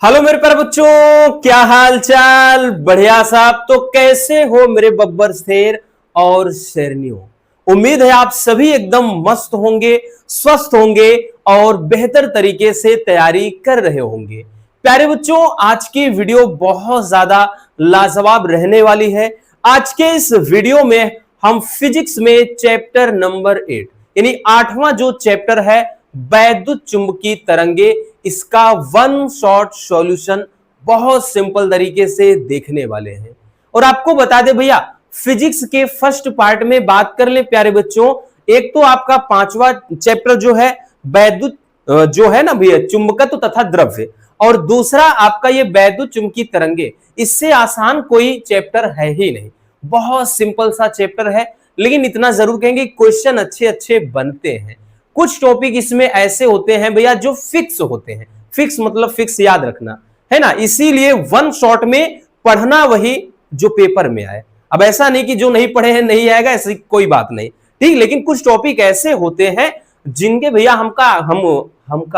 Hello मेरे प्यारे बच्चों, क्या हाल चाल। बढ़िया साहब। तो कैसे हो मेरे बब्बर शेर और शेरनियों। उम्मीद है आप सभी एकदम मस्त होंगे, स्वस्थ होंगे और बेहतर तरीके से तैयारी कर रहे होंगे। प्यारे बच्चों, आज की वीडियो बहुत ज्यादा लाजवाब रहने वाली है। आज के इस वीडियो में हम फिजिक्स में चैप्टर नंबर 8 यानी 8वां जो चैप्टर है वैद्युत चुंबकीय तरंगे, इसका वन शॉट सॉल्यूशन बहुत सिंपल तरीके से देखने वाले हैं। और आपको बता दे भैया, फिजिक्स के फर्स्ट पार्ट में बात कर ले प्यारे बच्चों, एक तो आपका 5वां चैप्टर जो है वैद्युत जो है ना भैया चुंबकत्व तथा द्रव्य, और दूसरा आपका ये वैद्युत चुंबकीय तरंगे। इससे आसान कोई चैप्टर है ही नहीं, बहुत सिंपल सा चैप्टर है। लेकिन इतना जरूर कहेंगे क्वेश्चन अच्छे अच्छे बनते हैं। कुछ टॉपिक इसमें ऐसे होते हैं भैया जो फिक्स होते हैं। फिक्स मतलब फिक्स, याद रखना है ना, इसीलिए वन शॉट में पढ़ना वही जो पेपर में आए। अब ऐसा नहीं कि जो नहीं पढ़े हैं नहीं आएगा, ऐसी कोई बात नहीं, ठीक। लेकिन कुछ टॉपिक ऐसे होते हैं जिनके भैया हमका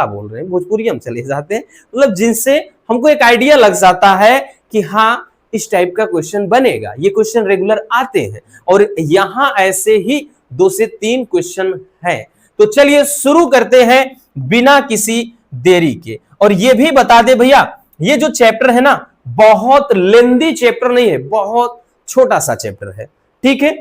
बोल रहे हैं, भोजपुरी हम चले जाते हैं, मतलब जिनसे हमको एक आइडिया लग जाता है कि हाँ इस टाइप का क्वेश्चन बनेगा, ये क्वेश्चन रेगुलर आते हैं। और यहां ऐसे ही 2 से 3 क्वेश्चन हैं। तो चलिए शुरू करते हैं बिना किसी देरी के। और ये भी बता दे भैया, ये जो चैप्टर है ना बहुत लेंदी चैप्टर नहीं है, बहुत छोटा सा चैप्टर है, ठीक है।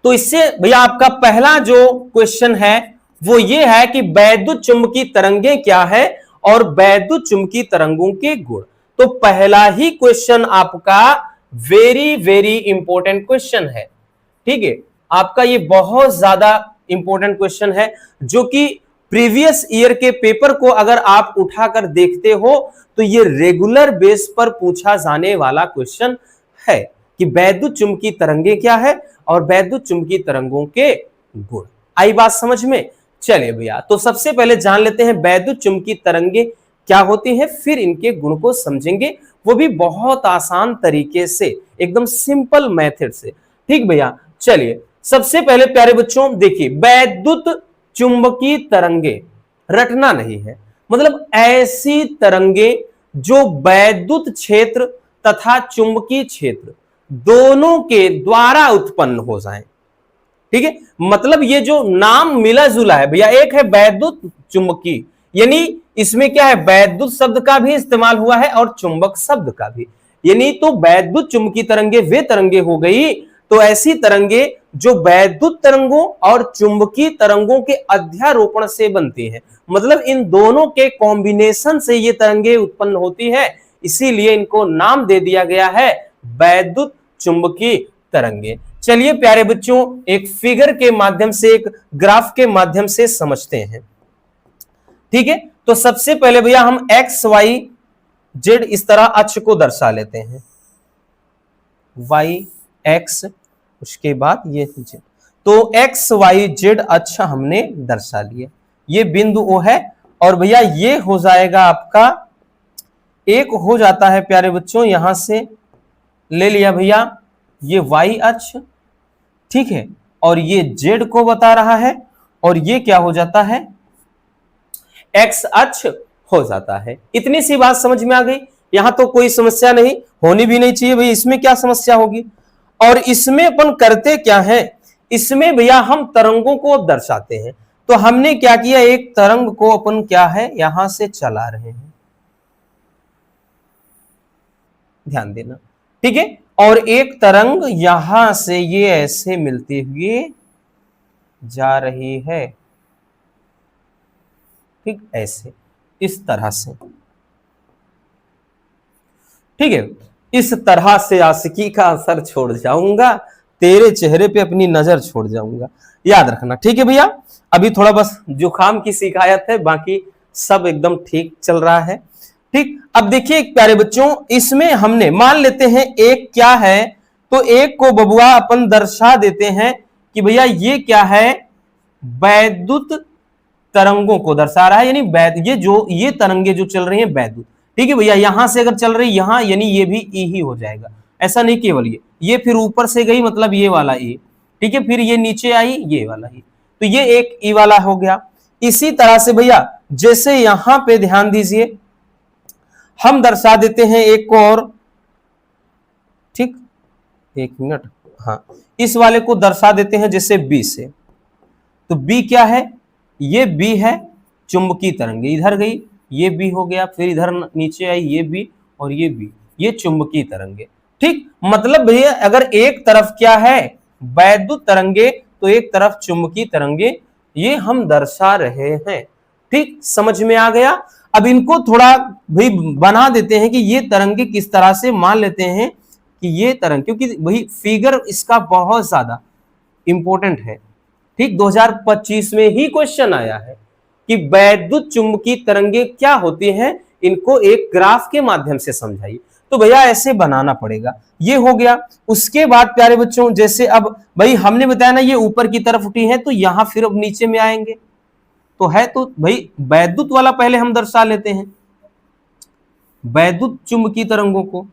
तो इससे भैया आपका पहला जो क्वेश्चन है वो ये है कि वैद्युत चुंबकीय तरंगे क्या है और वैद्युत चुंबकीय तरंगों के गुण। तो पहला ही क्वेश्चन आपका वेरी वेरी इंपॉर्टेंट क्वेश्चन है, ठीक है। आपका ये बहुत ज्यादा इंपॉर्टेंट क्वेश्चन है, जो कि प्रीवियस ईयर के पेपर को अगर आप उठाकर देखते हो तो ये रेगुलर बेस पर पूछा जाने वाला क्वेश्चन है कि वैद्युत चुंबकीय तरंगे क्या है और वैद्युत चुंबकीय तरंगों के गुण। आई बात समझ में? चलिए भैया, तो सबसे पहले जान लेते हैं वैद्युत चुंबकीय तरंगे क्या होती है, फिर इनके गुण को समझेंगे, वो भी बहुत आसान तरीके से, एकदम सिंपल मेथड से, ठीक भैया। चलिए सबसे पहले प्यारे बच्चों देखिए, वैद्युत चुंबकीय तरंगे रटना नहीं है, मतलब ऐसी तरंगे जो वैद्युत क्षेत्र तथा चुंबकीय क्षेत्र दोनों के द्वारा उत्पन्न हो जाएं, ठीक है। मतलब ये जो नाम मिला जुला है भैया, एक है वैद्युत चुंबकीय, यानी इसमें क्या है वैद्युत शब्द का भी इस्तेमाल हुआ है और चुंबक शब्द का भी, यानी तो वैद्युत चुंबकीय तरंगे वे तरंगे हो गई। तो ऐसी तरंगे जो वैद्युत तरंगों और चुंबकीय तरंगों के अध्यारोपण से बनती है, मतलब इन दोनों के कॉम्बिनेशन से ये तरंगे उत्पन्न होती है, इसीलिए इनको नाम दे दिया गया है वैद्युत चुंबकीय तरंगे। चलिए प्यारे बच्चों, एक फिगर के माध्यम से, एक ग्राफ के माध्यम से समझते हैं, ठीक है। तो सबसे पहले भैया हम एक्स वाई जेड इस तरह अक्ष को दर्शा लेते हैं, वाई एक्स, उसके बाद ये जेड। तो एक्स वाई जेड अक्ष हमने दर्शा लिया, ये बिंदु ओ है, और भैया ये हो जाएगा आपका, एक हो जाता है प्यारे बच्चों, यहां से ले लिया भैया ये वाई अक्ष, ठीक है, और ये जेड को बता रहा है, और ये क्या हो जाता है एक्स अक्ष हो जाता है। इतनी सी बात समझ में आ गई, यहां तो कोई समस्या नहीं, होनी भी नहीं चाहिए भाई, इसमें क्या समस्या होगी। और इसमें अपन करते क्या है, इसमें भैया हम तरंगों को दर्शाते हैं। तो हमने क्या किया, एक तरंग को अपन क्या है यहां से चला रहे हैं, ध्यान देना, ठीक है। और एक तरंग यहां से ये ऐसे मिलते हुए जा रही है, ठीक, ऐसे इस तरह से, ठीक है। इस तरह से आशिकी का असर छोड़ जाऊंगा, तेरे चेहरे पे अपनी नजर छोड़ जाऊंगा, याद रखना, ठीक है भैया। अभी थोड़ा बस जुकाम की शिकायत है, बाकी सब एकदम ठीक चल रहा है, ठीक। अब देखिए प्यारे बच्चों, इसमें हमने मान लेते हैं एक क्या है, तो एक को बबुआ अपन दर्शा देते हैं कि भैया ये क्या है, वैद्युत तरंगों को दर्शा रहा है, यानी ये तरंगे जो चल रही हैं वैद्युत, ठीक है भैया। यहां से अगर चल रही यहां, यानी ये भी ई ही हो जाएगा, ऐसा नहीं केवल ये फिर ऊपर से गई, मतलब ये वाला ई, ठीक है, फिर ये नीचे आई ये वाला ई, तो ये एक ई वाला हो गया। इसी तरह से भैया जैसे यहां पे ध्यान दीजिए, हम दर्शा देते हैं एक को और, ठीक, एक मिनट, हाँ, इस वाले को दर्शा देते हैं जैसे बी से। तो बी क्या है, ये बी है चुंबकीय तरंगे, इधर गई ये बी हो गया, फिर इधर नीचे आई ये बी और ये बी, ये चुंबकीय तरंगे। ठीक, मतलब भैया अगर एक तरफ क्या है वैद्युत तरंगे तो एक तरफ चुंबकीय तरंगे, ये हम दर्शा रहे हैं। ठीक, समझ में आ गया। अब इनको थोड़ा भाई बना देते हैं कि ये तरंगे किस तरह से, मान लेते हैं कि ये तरंग, क्योंकि भाई फिगर इसका बहुत ज्यादा इंपॉर्टेंट है। ठीक, 2025 में ही क्वेश्चन आया है कि वैद्युत चुंबकीय तरंगे क्या होती हैं, इनको एक ग्राफ के माध्यम से समझाइए। तो भैया ऐसे बनाना पड़ेगा, ये हो गया। उसके बाद प्यारे बच्चों, जैसे अब भाई हमने बताया ना ये ऊपर की तरफ उठी है, तो यहां फिर अब नीचे में आएंगे, तो है तो भाई वैद्युत वाला पहले हम दर्शा लेते हैं, वैद्युत चुंबकीय तरंगों को।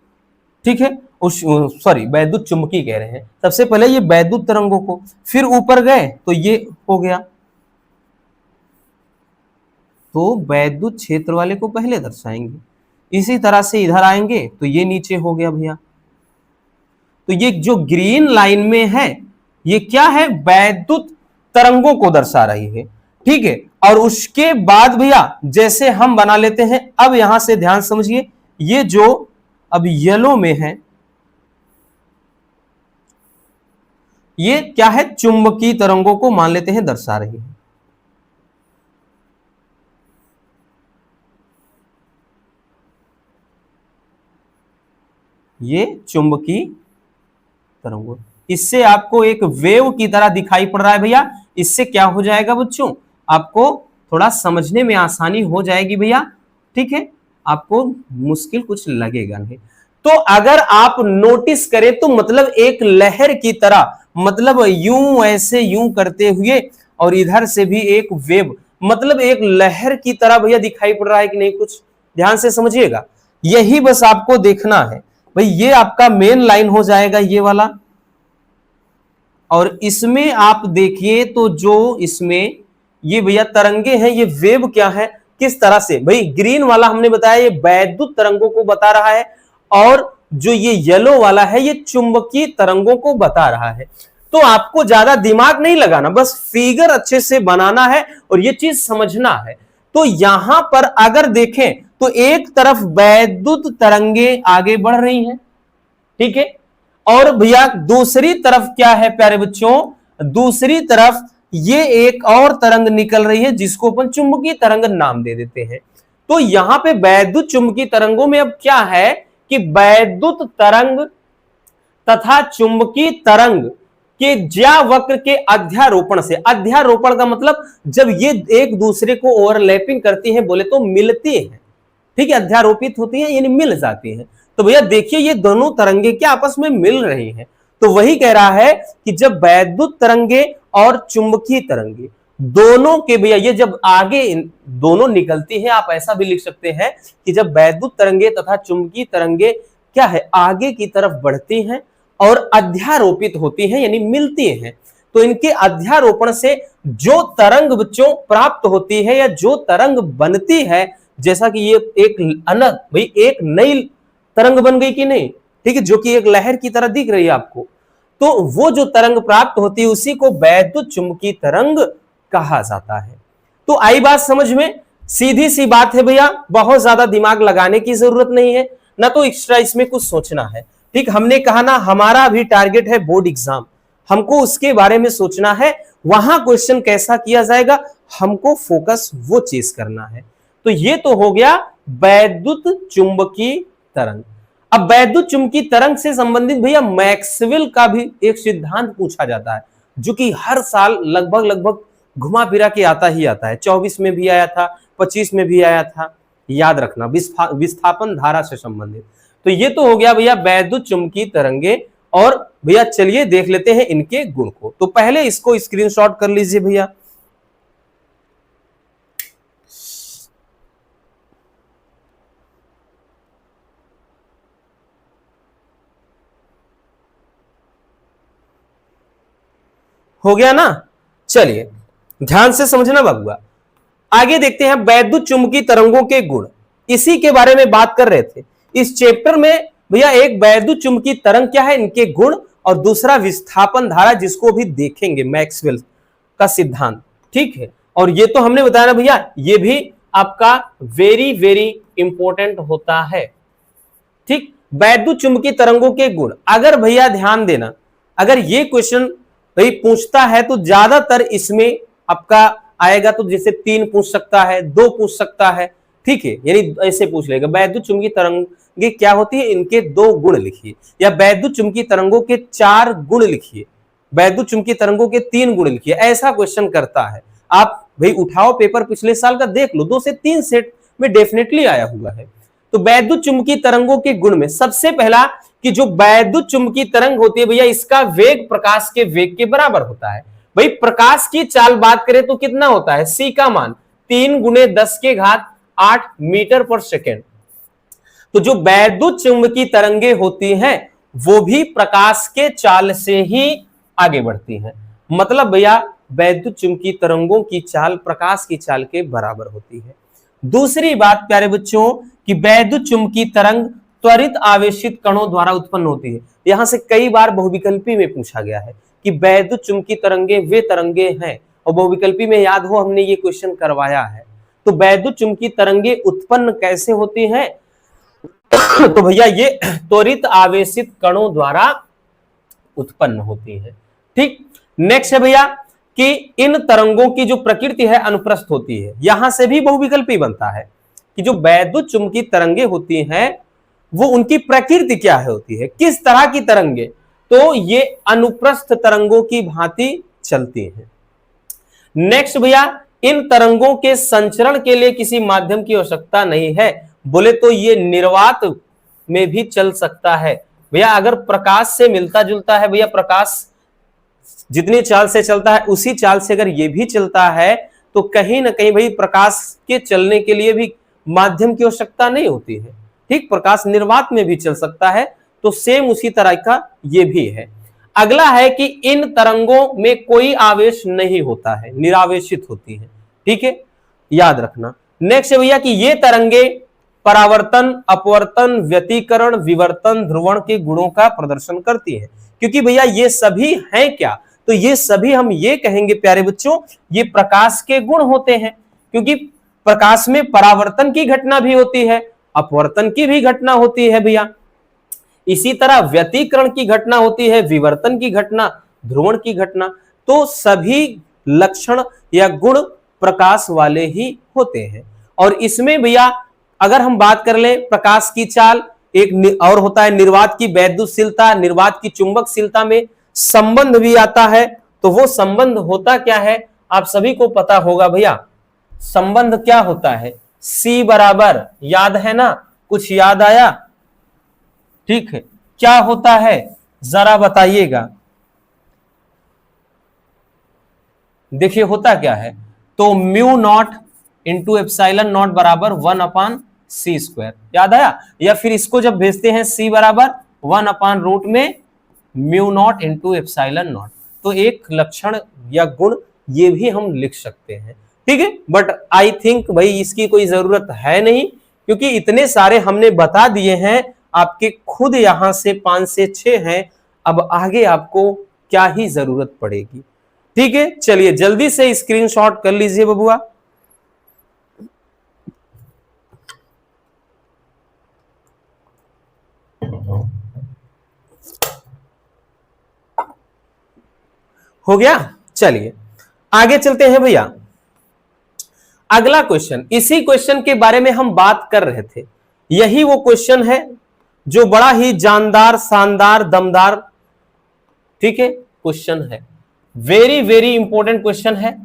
ठीक है, सॉरी वैद्युत चुंबकीय कह रहे हैं, सबसे पहले ये वैद्युत तरंगों को, फिर ऊपर गए तो ये हो गया, तो वैद्युत क्षेत्र वाले को पहले दर्शाएंगे। इसी तरह से इधर आएंगे तो ये नीचे हो गया भैया। तो ये जो ग्रीन लाइन में है ये क्या है, वैद्युत तरंगों को दर्शा रही है। ठीक है, और उसके बाद भैया जैसे हम बना लेते हैं, अब यहां से ध्यान समझिए, ये जो अब येलो में है ये क्या है, चुंबकीय तरंगों को मान लेते हैं दर्शा रही है। ये चुंबकीय तरंगों, इससे आपको एक वेव की तरह दिखाई पड़ रहा है भैया। इससे क्या हो जाएगा बच्चों, आपको थोड़ा समझने में आसानी हो जाएगी भैया। ठीक है, आपको मुश्किल कुछ लगेगा नहीं। तो अगर आप नोटिस करें तो मतलब एक लहर की तरह, मतलब यूं ऐसे यूं करते हुए, और इधर से भी एक वेव, मतलब एक लहर की तरह भैया दिखाई पड़ रहा है कि नहीं, कुछ ध्यान से समझिएगा। यही बस आपको देखना है भाई, ये आपका मेन लाइन हो जाएगा ये वाला, और इसमें आप देखिए तो जो इसमें ये भैया तरंगे हैं, ये वेव क्या है, किस तरह से, भाई ग्रीन वाला हमने बताया ये वैद्युत तरंगों को बता रहा है, और जो ये येलो वाला है ये चुंबकीय तरंगों को बता रहा है। तो आपको ज्यादा दिमाग नहीं लगाना, बस फिगर अच्छे से बनाना है और ये चीज समझना है। तो यहां पर अगर देखें तो एक तरफ वैद्युत तरंगे आगे बढ़ रही हैं, ठीक है, और भैया दूसरी तरफ क्या है प्यारे बच्चों, दूसरी तरफ ये एक और तरंग निकल रही है जिसको अपन चुंबकीय तरंग नाम दे देते हैं। तो यहां पे वैद्युत चुंबकीय तरंगों में अब क्या है कि वैद्युत तरंग तथा चुंबकीय तरंग के ज्यावक्र के अध्यारोपण से, अध्यारोपण का मतलब जब ये एक दूसरे को ओवरलैपिंग करती हैं, बोले तो मिलती हैं, ठीक है, अध्यारोपित होती हैं यानी मिल जाती हैं। तो भैया देखिए ये दोनों तरंगे क्या आपस में मिल रही हैं, तो वही कह रहा है कि जब वैद्युत तरंगे और चुंबकीय तरंगे दोनों के भैया ये जब आगे दोनों निकलती हैं, आप ऐसा भी लिख सकते हैं कि जब वैद्युत तरंगे तथा चुंबकीय तरंगे क्या है आगे की तरफ बढ़ती हैं और अध्यारोपित होती हैं यानी मिलती हैं, तो इनके अध्यारोपण से जो तरंग बच्चों प्राप्त होती है या जो तरंग बनती है, जैसा कि ये एक अलग भाई एक नई तरंग बन गई कि नहीं, ठीक है, जो कि एक लहर की तरह दिख रही है आपको, तो वो जो तरंग प्राप्त होती है उसी को वैद्युत चुंबकीय तरंग कहा जाता है। तो आई बात समझ में, सीधी सी बात है भैया, बहुत ज्यादा दिमाग लगाने की जरूरत नहीं है, ना तो एक्स्ट्रा इसमें कुछ सोचना है। ठीक, हमने कहा ना हमारा भी टारगेट है बोर्ड एग्जाम, हमको उसके बारे में सोचना है, वहां क्वेश्चन कैसा किया जाएगा हमको फोकस वो चीज करना है। तो ये तो हो गया वैद्युत चुंबकीय तरंग। अब वैद्युत चुंबकीय तरंग से संबंधित भैया मैक्सवेल का भी एक सिद्धांत पूछा जाता है, जो कि हर साल लगभग घुमा फिरा के आता ही आता है। 24 में भी आया था, 25 में भी आया था, याद रखना, विस्थापन धारा से संबंधित। तो ये तो हो गया भैया वैद्युत चुंबकीय तरंगे। और भैया चलिए देख लेते हैं इनके गुण को। तो पहले इसको स्क्रीनशॉट कर लीजिए भैया। हो गया ना, चलिए ध्यान से समझना बाबुआ। आगे देखते हैं वैद्युत चुंबकीय तरंगों के गुण। इसी के बारे में बात कर रहे थे। इस चैप्टर में भैया एक वैद्युत चुंबकीय तरंग क्या है, इनके गुण, और दूसरा विस्थापन धारा, जिसको भी देखेंगे मैक्सवेल का सिद्धांत, ठीक है। और ये तो हमने बताया ना भैया, ये भी आपका वेरी वेरी इंपॉर्टेंट होता है, ठीक। वैद्युत चुंबकीय तरंगों के गुण, अगर भैया ध्यान देना, अगर ये क्वेश्चन भाई पूछता है तो ज्यादातर इसमें आपका आएगा, तो जैसे 3 पूछ सकता है, 2 पूछ सकता है, ठीक है, यानी ऐसे पूछ लेगा वैद्युत चुंबकीय तरंगे क्या होती है, इनके 2 गुण लिखिए, या वैद्युत चुंबकीय तरंगों के 4 गुण लिखिए, वैद्युत चुंबकीय तरंगों के 3 गुण लिखिए, ऐसा क्वेश्चन करता है। आप भाई उठाओ पेपर पिछले साल का देख लो, 2 से 3 सेट में डेफिनेटली आया हुआ है। तो वैद्युत चुंबकीय तरंगों के गुण में सबसे पहला कि जो वैद्युत चुंबकीय तरंग होती है भैया, इसका वेग प्रकाश के वेग के बराबर होता है। भाई प्रकाश की चाल बात करें तो कितना होता है, c का मान 3 × 10⁸ मीटर पर सेकेंड। तो जो वैद्युत चुंबकीय तरंगे होती हैं वो भी प्रकाश के चाल से ही आगे बढ़ती हैं। मतलब भैया वैद्युत चुंबकीय तरंगों की चाल प्रकाश की चाल के बराबर होती है। दूसरी बात प्यारे बच्चों कि वैद्युत चुंबकीय तरंग त्वरित आवेशित कणों द्वारा उत्पन्न होती है। यहां से कई बार बहुविकल्पी में पूछा गया है कि वैद्युत चुंबकीय तरंगे वे तरंगे हैं, और बहुविकल्पी में याद हो हमने ये क्वेश्चन करवाया है। तो वैद्युत चुंबकीय तरंगे उत्पन्न कैसे होती हैं तो भैया ये त्वरित आवेशित कणों द्वारा उत्पन्न होती है, ठीक। नेक्स्ट है भैया कि इन तरंगों की जो प्रकृति है अनुप्रस्थ होती है। यहां से भी बहुविकल्पी बनता है कि जो वैद्युत चुंबकीय तरंगे होती हैं वो उनकी प्रकृति क्या है होती है, किस तरह की तरंगे, तो ये अनुप्रस्थ तरंगों की भांति चलती हैं। नेक्स्ट भैया इन तरंगों के संचरण के लिए किसी माध्यम की आवश्यकता नहीं है, बोले तो ये निर्वात में भी चल सकता है। भैया अगर प्रकाश से मिलता जुलता है, भैया प्रकाश जितनी चाल से चलता है उसी चाल से अगर ये भी चलता है तो कहीं ना कहीं भाई प्रकाश के चलने के लिए भी माध्यम की आवश्यकता नहीं होती है, ठीक। प्रकाश निर्वात में भी चल सकता है, तो सेम उसी तरह का ये भी है। अगला है कि इन तरंगों में कोई आवेश नहीं होता है, निरावेशित होती है, ठीक है, याद रखना। नेक्स्ट है भैया कि ये तरंगे परावर्तन, अपवर्तन, व्यतिकरण, विवर्तन, ध्रुवण के गुणों का प्रदर्शन करती है। क्योंकि भैया ये सभी हैं क्या, तो ये सभी हम ये कहेंगे प्यारे बच्चों ये प्रकाश के गुण होते हैं, क्योंकि प्रकाश में परावर्तन की घटना भी होती है, अपवर्तन की भी घटना होती है भैया, इसी तरह व्यतिकरण की घटना होती है, विवर्तन की घटना, ध्रुवण की घटना। तो सभी लक्षण या गुण प्रकाश वाले ही होते हैं। और इसमें भैया अगर हम बात कर ले प्रकाश की चाल, एक और होता है निर्वात की वैद्युतशीलता, निर्वात की चुंबकशीलता में संबंध भी आता है। तो वो संबंध होता क्या है आप सभी को पता होगा भैया, संबंध क्या होता है, C बराबर, याद है ना, कुछ याद आया, ठीक है, क्या होता है जरा बताइएगा। देखिए होता क्या है, तो μ0 × ε0 बराबर 1/c², याद आया। या फिर इसको जब भेजते हैं C बराबर 1/रूट में μ0 × ε0, तो एक लक्षण या गुण ये भी हम लिख सकते हैं, ठीक है। बट आई थिंक भाई इसकी कोई जरूरत है नहीं, क्योंकि इतने सारे हमने बता दिए हैं, आपके खुद यहां से 5 से 6 हैं, अब आगे आपको क्या ही जरूरत पड़ेगी, ठीक है। चलिए जल्दी से स्क्रीनशॉट कर लीजिए बबुआ। हो गया, चलिए आगे चलते हैं भैया। अगला क्वेश्चन, इसी क्वेश्चन के बारे में हम बात कर रहे थे, यही वो क्वेश्चन है जो बड़ा ही जानदार, शानदार, दमदार, ठीक है, क्वेश्चन है, वेरी वेरी इंपॉर्टेंट क्वेश्चन है।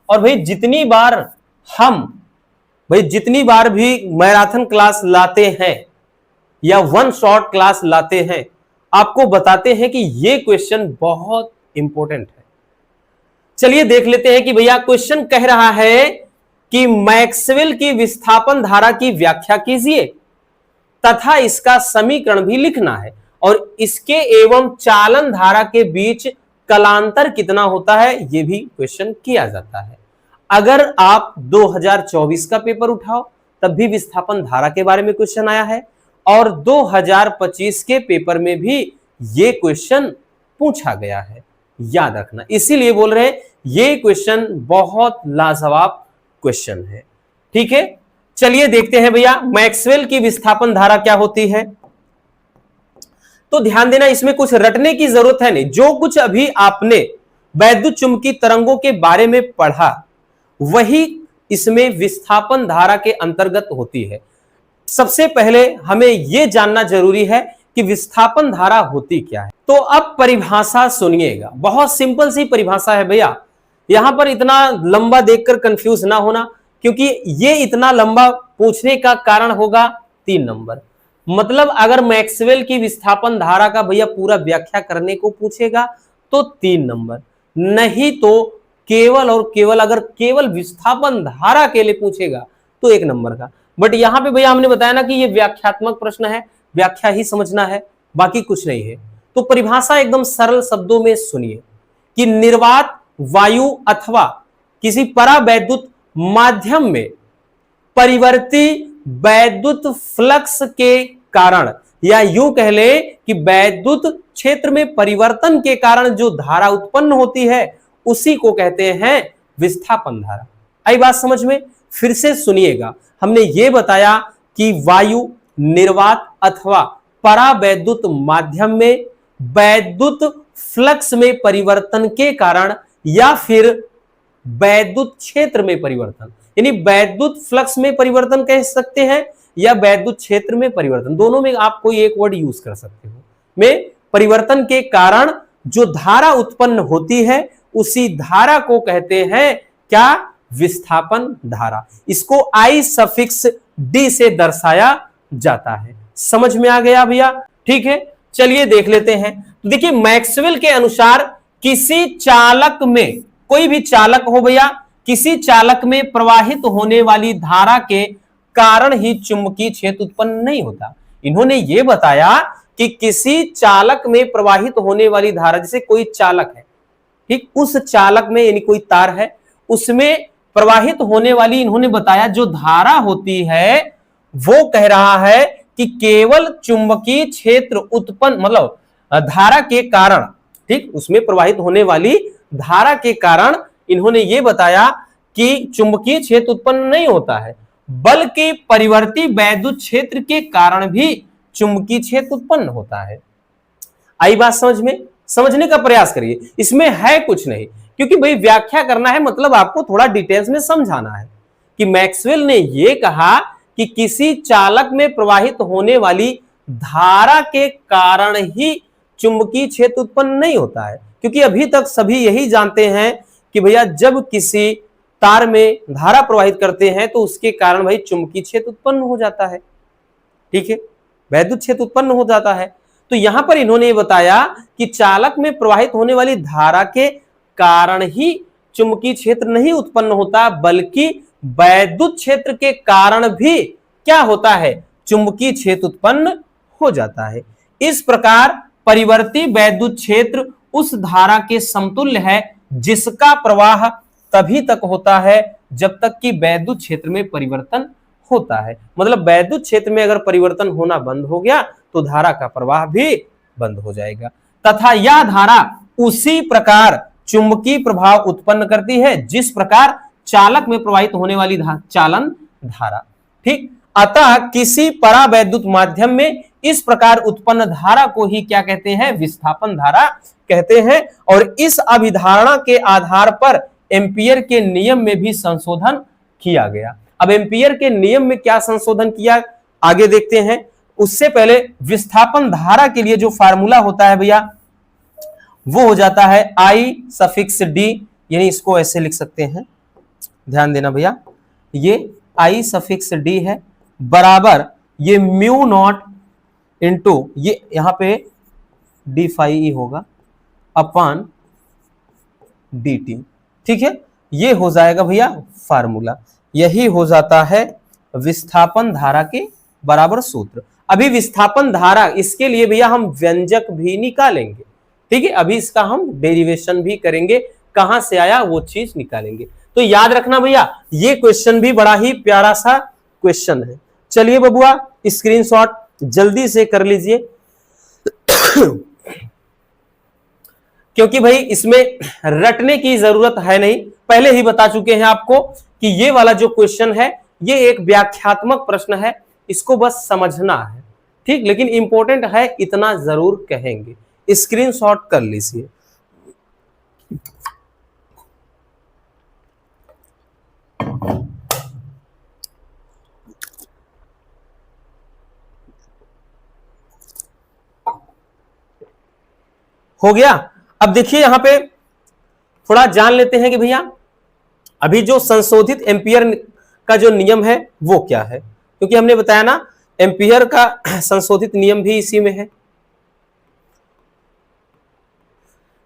और भाई जितनी बार भी मैराथन क्लास लाते हैं या वन शॉट क्लास लाते हैं, आपको बताते हैं कि ये क्वेश्चन बहुत इंपॉर्टेंट है। चलिए देख लेते हैं कि भैया क्वेश्चन कह रहा है कि मैक्सवेल की विस्थापन धारा की व्याख्या कीजिए तथा इसका समीकरण भी लिखना है, और इसके एवं चालन धारा के बीच कलांतर कितना होता है ये भी क्वेश्चन किया जाता है। अगर आप 2024 का पेपर उठाओ तब भी विस्थापन धारा के बारे में क्वेश्चन आया है, और 2025 के पेपर में भी ये क्वेश्चन पूछा गया है, याद रखना। इसीलिए बोल रहे हैं ये क्वेश्चन बहुत लाजवाब क्वेश्चन है। ठीक है, चलिए देखते हैं भैया मैक्सवेल की विस्थापन धारा क्या होती है। तो ध्यान देना, इसमें कुछ रटने की जरूरत है नहीं। जो कुछ अभी आपने वैद्युत चुंबकीय तरंगों के बारे में पढ़ा वही इसमें विस्थापन धारा के अंतर्गत होती है। सबसे पहले हमें यह जानना जरूरी है कि विस्थापन धारा होती क्या है। तो अब परिभाषा सुनिएगा, बहुत सिंपल सी परिभाषा है भैया। यहां पर इतना लंबा देखकर कंफ्यूज ना होना, क्योंकि ये इतना लंबा पूछने का कारण होगा 3 नंबर। मतलब अगर मैक्सवेल की विस्थापन धारा का भैया पूरा व्याख्या करने को पूछेगा तो 3 नंबर, नहीं तो केवल और केवल अगर केवल विस्थापन धारा के लिए पूछेगा तो 1 नंबर का। बट यहां पे भैया हमने बताया ना कि ये व्याख्यात्मक प्रश्न है, व्याख्या ही समझना है, बाकी कुछ नहीं है। तो परिभाषा एकदम सरल शब्दों में सुनिए कि निर्वात वायु अथवा किसी परावैद्युत माध्यम में परिवर्ती वैद्युत फ्लक्स के कारण, या यूं कह ले कि वैद्युत क्षेत्र में परिवर्तन के कारण जो धारा उत्पन्न होती है उसी को कहते हैं विस्थापन धारा। आई बात समझ में? फिर से सुनिएगा, हमने ये बताया कि वायु, निर्वात अथवा परावैद्युत माध्यम में वैद्युत फ्लक्स में परिवर्तन के कारण या फिर वैद्युत क्षेत्र में परिवर्तन, यानी वैद्युत फ्लक्स में परिवर्तन कह सकते हैं या वैद्युत क्षेत्र में परिवर्तन, दोनों में आप कोई एक वर्ड यूज कर सकते हो। में परिवर्तन के कारण जो धारा उत्पन्न होती है उसी धारा को कहते हैं क्या? विस्थापन धारा। इसको I सफिक्स D से दर्शाया जाता है। समझ में आ गया भैया? ठीक है, चलिए देख लेते हैं। देखिए मैक्सवेल के अनुसार किसी चालक में, कोई भी चालक हो भैया, किसी चालक में प्रवाहित होने वाली धारा के कारण ही चुंबकीय क्षेत्र उत्पन्न नहीं होता। इन्होंने यह बताया कि किसी चालक में प्रवाहित होने वाली धारा, जैसे कोई चालक है, ठीक, उस चालक में यानी कोई तार है, उसमें प्रवाहित होने वाली इन्होंने बताया जो धारा होती है वो कह रहा है कि केवल चुंबकीय क्षेत्र उत्पन्न, मतलब धारा के कारण, ठीक, उसमें प्रवाहित होने वाली धारा के कारण इन्होंने ये बताया कि चुंबकीय क्षेत्र उत्पन्न नहीं होता है, बल्कि परिवर्ती वैद्युत क्षेत्र के कारण भी चुंबकीय क्षेत्र उत्पन्न होता है। आई बात समझ में? समझने का प्रयास करिए, इसमें है कुछ नहीं, क्योंकि भाई व्याख्या करना है, मतलब आपको थोड़ा डिटेल्स में समझाना है कि मैक्सवेल ने यह कहा कि किसी चालक में प्रवाहित होने वाली धारा के कारण ही चुंबकीय क्षेत्र उत्पन्न नहीं होता है। क्योंकि अभी तक सभी यही जानते हैं कि भैया जब किसी तार में धारा प्रवाहित करते हैं तो उसके कारण भाई चुंबकीय क्षेत्र उत्पन्न हो जाता है, ठीक है, वैद्युत क्षेत्र उत्पन्न हो जाता है। तो यहां पर इन्होंने ये बताया कि चालक में प्रवाहित होने वाली धारा के कारण ही चुंबकीय क्षेत्र नहीं उत्पन्न होता, बल्कि वैद्युत क्षेत्र के कारण भी क्या होता है? चुंबकीय क्षेत्र उत्पन्न हो जाता है। इस प्रकार परिवर्ती वैद्युत क्षेत्र उस धारा के समतुल्य है जिसका प्रवाह तभी तक होता है जब तक कि वैद्युत क्षेत्र में परिवर्तन होता है। मतलब वैद्युत क्षेत्र में अगर परिवर्तन होना बंद हो गया तो धारा का प्रवाह भी बंद हो जाएगा, तथा यह धारा उसी प्रकार चुंबकीय प्रभाव उत्पन्न करती है जिस प्रकार चालक में प्रवाहित होने वाली चालन धारा, ठीक। अतः किसी परावैद्युत माध्यम में इस प्रकार उत्पन्न धारा को ही क्या कहते हैं? विस्थापन धारा कहते हैं। और इस अभिधारणा के आधार पर एम्पियर के नियम में भी संशोधन किया गया। अब एम्पियर के नियम में क्या संशोधन किया आगे देखते हैं। उससे पहले विस्थापन धारा के लिए जो फार्मूला होता है भैया वो हो जाता है I सफिक्स D, यानी इसको ऐसे लिख सकते हैं, ध्यान देना भैया, ये I सफिक्स D है बराबर ये म्यू नॉट इंटू ये यहां पे डी फाई ई होगा अपान dt, ठीक है। ये हो जाएगा भैया फार्मूला, यही हो जाता है विस्थापन धारा के बराबर सूत्र। अभी विस्थापन धारा, इसके लिए भैया हम व्यंजक भी निकालेंगे, ठीक है। अभी इसका हम डेरिवेशन भी करेंगे, कहां से आया वो चीज निकालेंगे। तो याद रखना भैया ये क्वेश्चन भी बड़ा ही प्यारा सा क्वेश्चन है। चलिए बबुआ स्क्रीनशॉट जल्दी से कर लीजिए क्योंकि भाई इसमें रटने की जरूरत है नहीं, पहले ही बता चुके हैं आपको कि ये वाला जो क्वेश्चन है ये एक व्याख्यात्मक प्रश्न है, इसको बस समझना है, ठीक, लेकिन इंपॉर्टेंट है इतना जरूर कहेंगे। स्क्रीनशॉट कर लीजिए। हो गया। अब देखिए यहां पे थोड़ा जान लेते हैं कि भैया अभी जो संशोधित एम्पियर का जो नियम है वो क्या है, क्योंकि हमने बताया ना एम्पियर का संशोधित नियम भी इसी में है।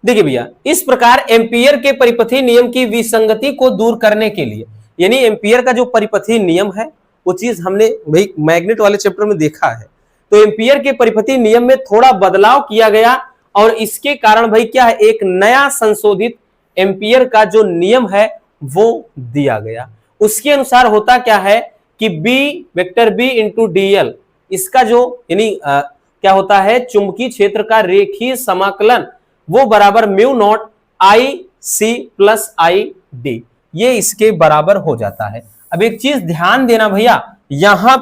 देखिए भैया इस प्रकार एम्पियर के परिपथी नियम की विसंगति को दूर करने के लिए, यानी एम्पियर का जो परिपथी नियम है वो चीज हमने भाई मैग्नेट वाले चैप्टर में देखा है, तो एम्पियर के परिपथी नियम में थोड़ा बदलाव किया गया और इसके कारण भाई क्या है, एक नया संशोधित एम्पियर का जो नियम है वो दिया गया। उसके अनुसार होता क्या है कि B vector B into DL, इसका जो यानी क्या होता है चुंबकीय क्षेत्र का रेखीय समाकलन वो बराबर mu naught I C plus I D, ये इसके बराबर हो जाता है। अब एक चीज ध्यान देना भैया, यहां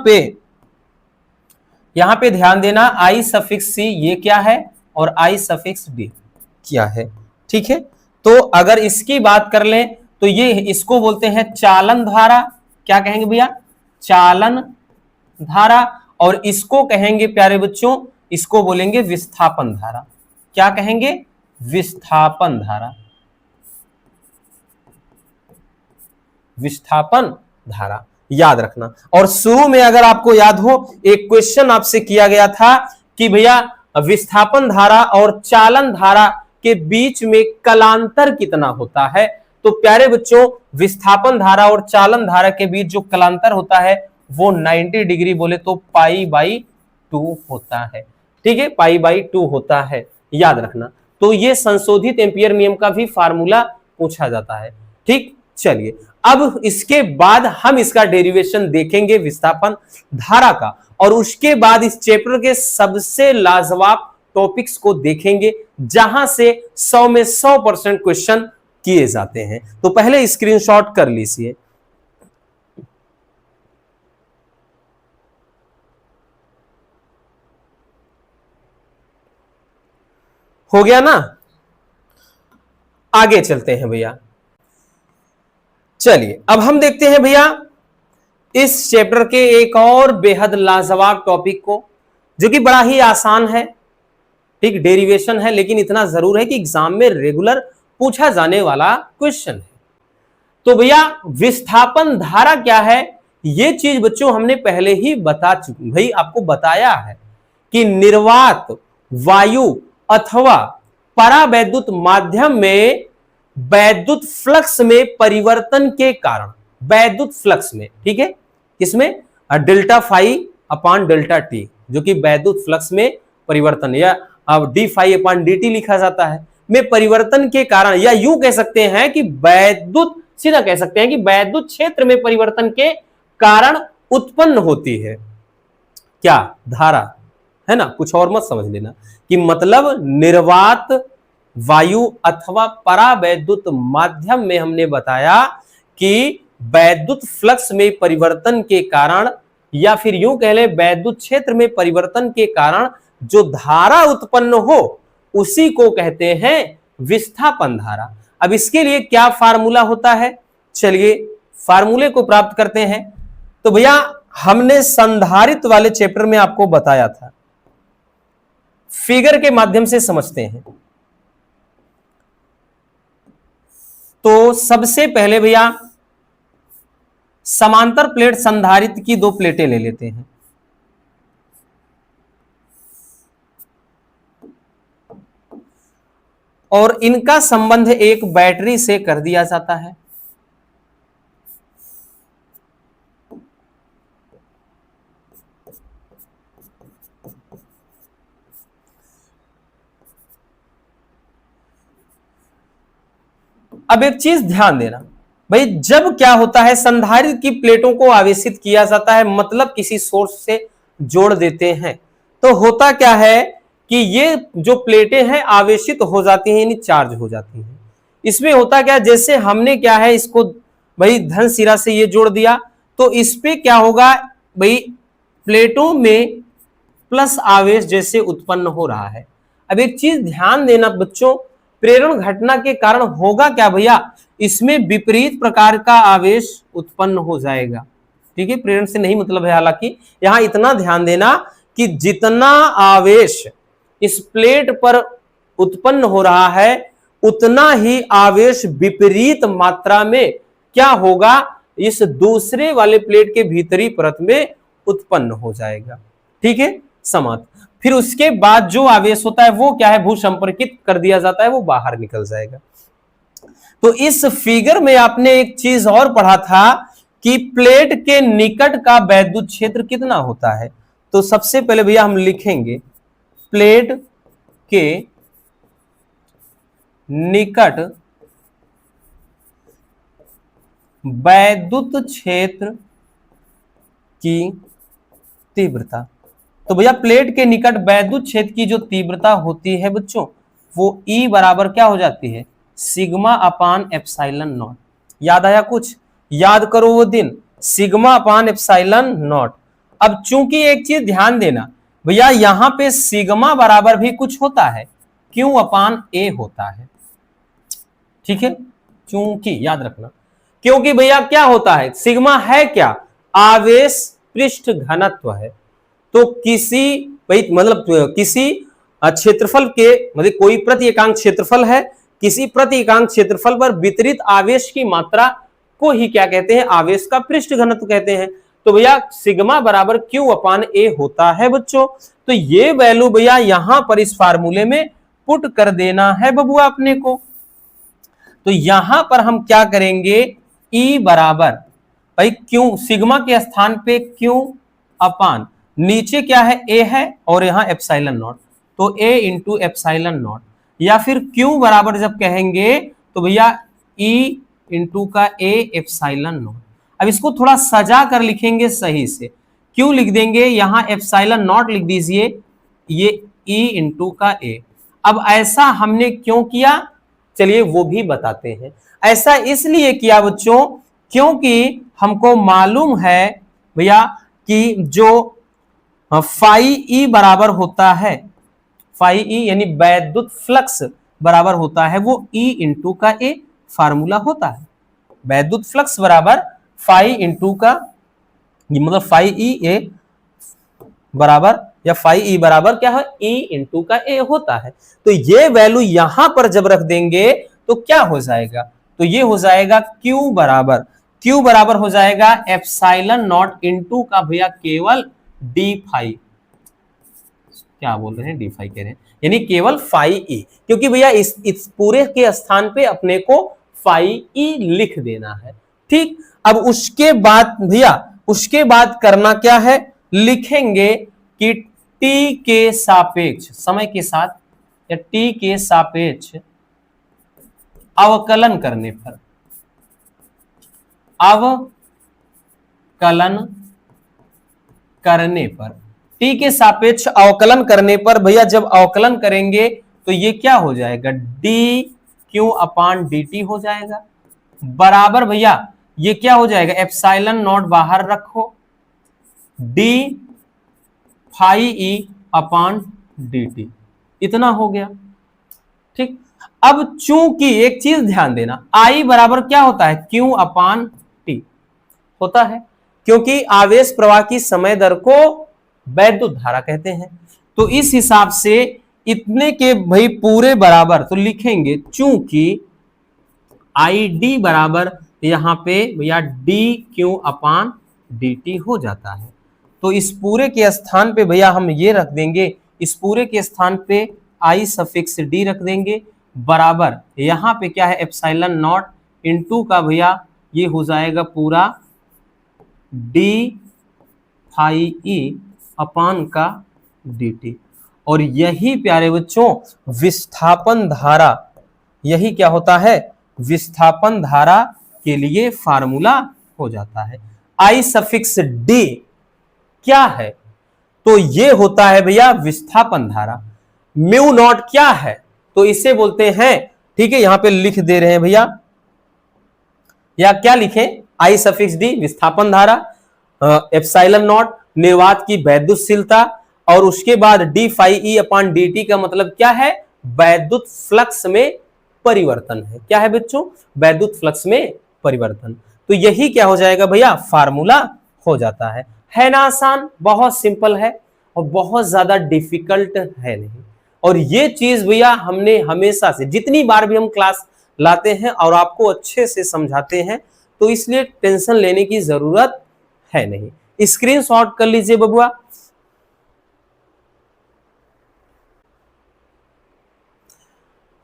पे ध्यान देना, आई सफिक्स सी ये क्या है और आई सफिक्स डी क्या है, ठीक है। तो अगर इसकी बात कर लें तो ये इसको बोलते हैं चालन धारा, क्या कहेंगे भैया, चालन धारा, और इसको कहेंगे प्यारे बच्चों, इसको बोलेंगे विस्थापन धारा। क्या कहेंगे, विस्थापन धारा, विस्थापन धारा, याद रखना। और शुरू में अगर आपको याद हो एक क्वेश्चन आपसे किया गया था कि भैया विस्थापन धारा और चालन धारा के बीच में कलांतर कितना होता है, तो प्यारे बच्चों विस्थापन धारा और चालन धारा के बीच जो कलांतर होता है वो 90 डिग्री बोले तो π/2 होता है, ठीक है, π/2 होता है, याद रखना। तो ये संशोधित एम्पियर नियम का भी फार्मूला पूछा जाता है, ठीक। चलिए अब इसके बाद हम इसका डेरिवेशन देखेंगे विस्थापन धारा का, और उसके बाद इस चैप्टर के सबसे लाजवाब टॉपिक्स को देखेंगे जहां से 100 में 100% क्वेश्चन किए जाते हैं। तो पहले स्क्रीनशॉट कर लीजिए। हो गया ना, आगे चलते हैं भैया। चलिए अब हम देखते हैं भैया इस चैप्टर के एक और बेहद लाजवाब टॉपिक को, जो कि बड़ा ही आसान है, ठीक, डेरिवेशन है, लेकिन इतना जरूर है कि एग्जाम में रेगुलर पूछा जाने वाला क्वेश्चन है। तो भैया विस्थापन धारा क्या है, ये चीज बच्चों हमने पहले ही बता चुकी, भाई आपको बताया है कि निर्वात वायु अथवा परावैद्युत माध्यम में वैद्युत फ्लक्स में परिवर्तन के कारण, वैद्युत फ्लक्स में, ठीक है, किसमें, delta phi upon delta T, जो कि वैद्युत फ्लक्स में परिवर्तन, या अब D phi upon D T लिखा जाता है, में परिवर्तन के कारण, या यूं कह सकते हैं कि वैद्युत, सीधा कह सकते हैं कि वैद्युत क्षेत्र में परिवर्तन के कारण उत्पन्न होती है क्या, धारा, है ना, कुछ और मत समझ लेना कि मतलब निर्वात वायु अथवा परावैद्युत माध्यम में हमने बताया कि वैद्युत फ्लक्स में परिवर्तन के कारण, या फिर यूं कह ले वैद्युत क्षेत्र में परिवर्तन के कारण जो धारा उत्पन्न हो उसी को कहते हैं विस्थापन धारा। अब इसके लिए क्या फार्मूला होता है, चलिए फार्मूले को प्राप्त करते हैं। तो भैया हमने संधारित्र वाले चैप्टर में आपको बताया था, फिगर के माध्यम से समझते हैं। तो सबसे पहले भैया समांतर प्लेट संधारित्र की दो प्लेटें ले लेते हैं, और इनका संबंध एक बैटरी से कर दिया जाता है। अब एक चीज ध्यान देना, भाई जब क्या होता है, संधारित्र की प्लेटों को आवेशित किया जाता है, मतलब किसी सोर्स से जोड़ देते हैं, तो होता क्या है कि ये जो प्लेटें हैं आवेशित हो जाती हैं, यानी चार्ज हो जाती हैं। इसमें होता क्या, जैसे हमने क्या है इसको भाई धन सिरा से ये जोड़ दिया, तो इस पे क्या होगा भाई, प्लेटों में प्लस आवेश जैसे उत्पन्न हो रहा है। अब एक चीज ध्यान देना बच्चों, प्रेरण घटना के कारण होगा क्या भैया, इसमें विपरीत प्रकार का आवेश उत्पन्न हो जाएगा। ठीक है, प्रेरण से नहीं मतलब है, हालांकि यहां इतना ध्यान देना कि जितना आवेश इस प्लेट पर उत्पन्न हो रहा है, उतना ही आवेश विपरीत मात्रा में क्या होगा, इस दूसरे वाले प्लेट के भीतरी परत में उत्पन्न हो जाएगा। ठीक है, समाप्त। फिर उसके बाद जो आवेश होता है वो क्या है, भू संपर्कित कर दिया जाता है, वो बाहर निकल जाएगा। तो इस फिगर में आपने एक चीज और पढ़ा था कि प्लेट के निकट का वैद्युत क्षेत्र कितना होता है। तो सबसे पहले भैया हम लिखेंगे प्लेट के निकट वैद्युत क्षेत्र की तीव्रता। तो भैया प्लेट के निकट वैद्युत क्षेत्र की जो तीव्रता होती है बच्चों, वो E बराबर क्या हो जाती है, सिग्मा अपान एप्सिलॉन नॉट। याद आया कुछ, याद करो वो दिन, सिग्मा अपान एप्सिलॉन नॉट। अब चूंकि एक चीज ध्यान देना भैया, यहां पे सिग्मा बराबर भी कुछ होता है, Q अपान A होता है। ठीक है, चूंकि याद रखना, क्योंकि भैया क्या होता है, सिग्मा है क्या, आवेश पृष्ठ घनत्व है। तो किसी भाई मतलब किसी क्षेत्रफल के मतलब कोई प्रति एकांक क्षेत्रफल है, किसी प्रति एकांक क्षेत्रफल पर वितरित आवेश की मात्रा को ही क्या कहते हैं, आवेश का पृष्ठ घनत्व कहते हैं। तो भैया सिग्मा बराबर Q अपान A होता है बच्चों। तो ये वैल्यू भैया यहां पर इस फार्मूले में पुट कर देना है बबुआ अपने को। तो यहां पर हम क्या करेंगे, E बराबर भाई Q, सिग्मा के स्थान पे Q अपान नीचे क्या है, A है और यहां एप्सिलॉन नॉट, तो A इंटू एप्सिलॉन नॉट, या फिर Q बराबर जब कहेंगे तो भैया E इंटू का A एप्सिलॉन नॉट। अब इसको थोड़ा सजा कर लिखेंगे सही से, Q लिख देंगे, यहां एप्सिलॉन नॉट लिख दीजिए, ये E इंटू का A। अब ऐसा हमने क्यों किया, चलिए वो भी बताते हैं। ऐसा इसलिए किया बच्चों क्योंकि हमको मालूम है भैया कि जो फाई ई बराबर होता है, फाई ई यानी वैद्युत फ्लक्स बराबर होता है वो E इंटू का A फार्मूला होता है। वैद्युत फ्लक्स बराबर फाई इंटू का मतलब फाई ई ए बराबर या फाई ई बराबर क्या है, E इंटू का A होता है। तो ये वैल्यू यहां पर जब रख देंगे तो क्या हो जाएगा, तो ये हो जाएगा Q बराबर हो जाएगा एप्सिलॉन नॉट इंटू का भैया केवल डी फाई, क्या बोल रहे हैं, डी फाई कह रहे हैं, यानी केवल फाई ई, क्योंकि भैया इस पूरे के स्थान पे अपने को फाई ई लिख देना है। ठीक, अब उसके बाद भैया उसके बाद करना क्या है, लिखेंगे कि टी के सापेक्ष, समय के साथ या टी के सापेक्ष अवकलन करने पर, अवकलन करने पर, टी के सापेक्ष अवकलन करने पर भैया जब अवकलन करेंगे तो ये क्या हो जाएगा, डी क्यू अपान डी टी हो जाएगा, बराबर भैया ये क्या हो जाएगा, एप्सिलॉन नॉट बाहर रखो, डी फाई ई अपान डी टी, इतना हो गया। ठीक, अब चूंकि एक चीज ध्यान देना, आई बराबर क्या होता है, क्यू अपान टी होता है, क्योंकि आवेश प्रवाह की समय दर को वैद्युत धारा कहते हैं। तो इस हिसाब से इतने के भाई पूरे बराबर, तो लिखेंगे चूंकि आई डी बराबर यहां पे भैया डी क्यू अपान डी टी हो जाता है। तो इस पूरे के स्थान पे भैया हम ये रख देंगे, इस पूरे के स्थान पे आई सफिक्स डी रख देंगे, बराबर यहां पे क्या है, एप्सिलॉन नॉट इनटू का भैया ये हो जाएगा पूरा डी फाई ई अपान का dt। और यही प्यारे बच्चों विस्थापन धारा, यही क्या होता है, विस्थापन धारा के लिए फार्मूला हो जाता है। आई सफिक्स डी क्या है? तो ये होता है भैया विस्थापन धारा। म्यू नॉट क्या है? तो इसे बोलते हैं, ठीक है, यहां पे लिख दे रहे हैं भैया, या क्या लिखें, आई सफिक्स डी विस्थापन धारा, एप्सिलॉन नॉट निर्वात की वैद्युतशीलता, और उसके बाद D phi E upon D T का मतलब क्या है? वैद्युत फ्लक्स में परिवर्तन है। क्या है बच्चों? वैद्युत फ्लक्स में परिवर्तन। तो यही क्या हो जाएगा भैया? फार्मूला हो जाता है ना आसान? बहुत सिंपल है और बहुत ज्यादा डिफिकल्ट है नहीं। और ये चीज भैया हमने हमेशा से, जितनी बार भी हम क्लास लाते हैं और आपको अच्छे से समझाते हैं, तो इसलिए टेंशन लेने की जरूरत है नहीं। स्क्रीनशॉट कर लीजिए बबुआ।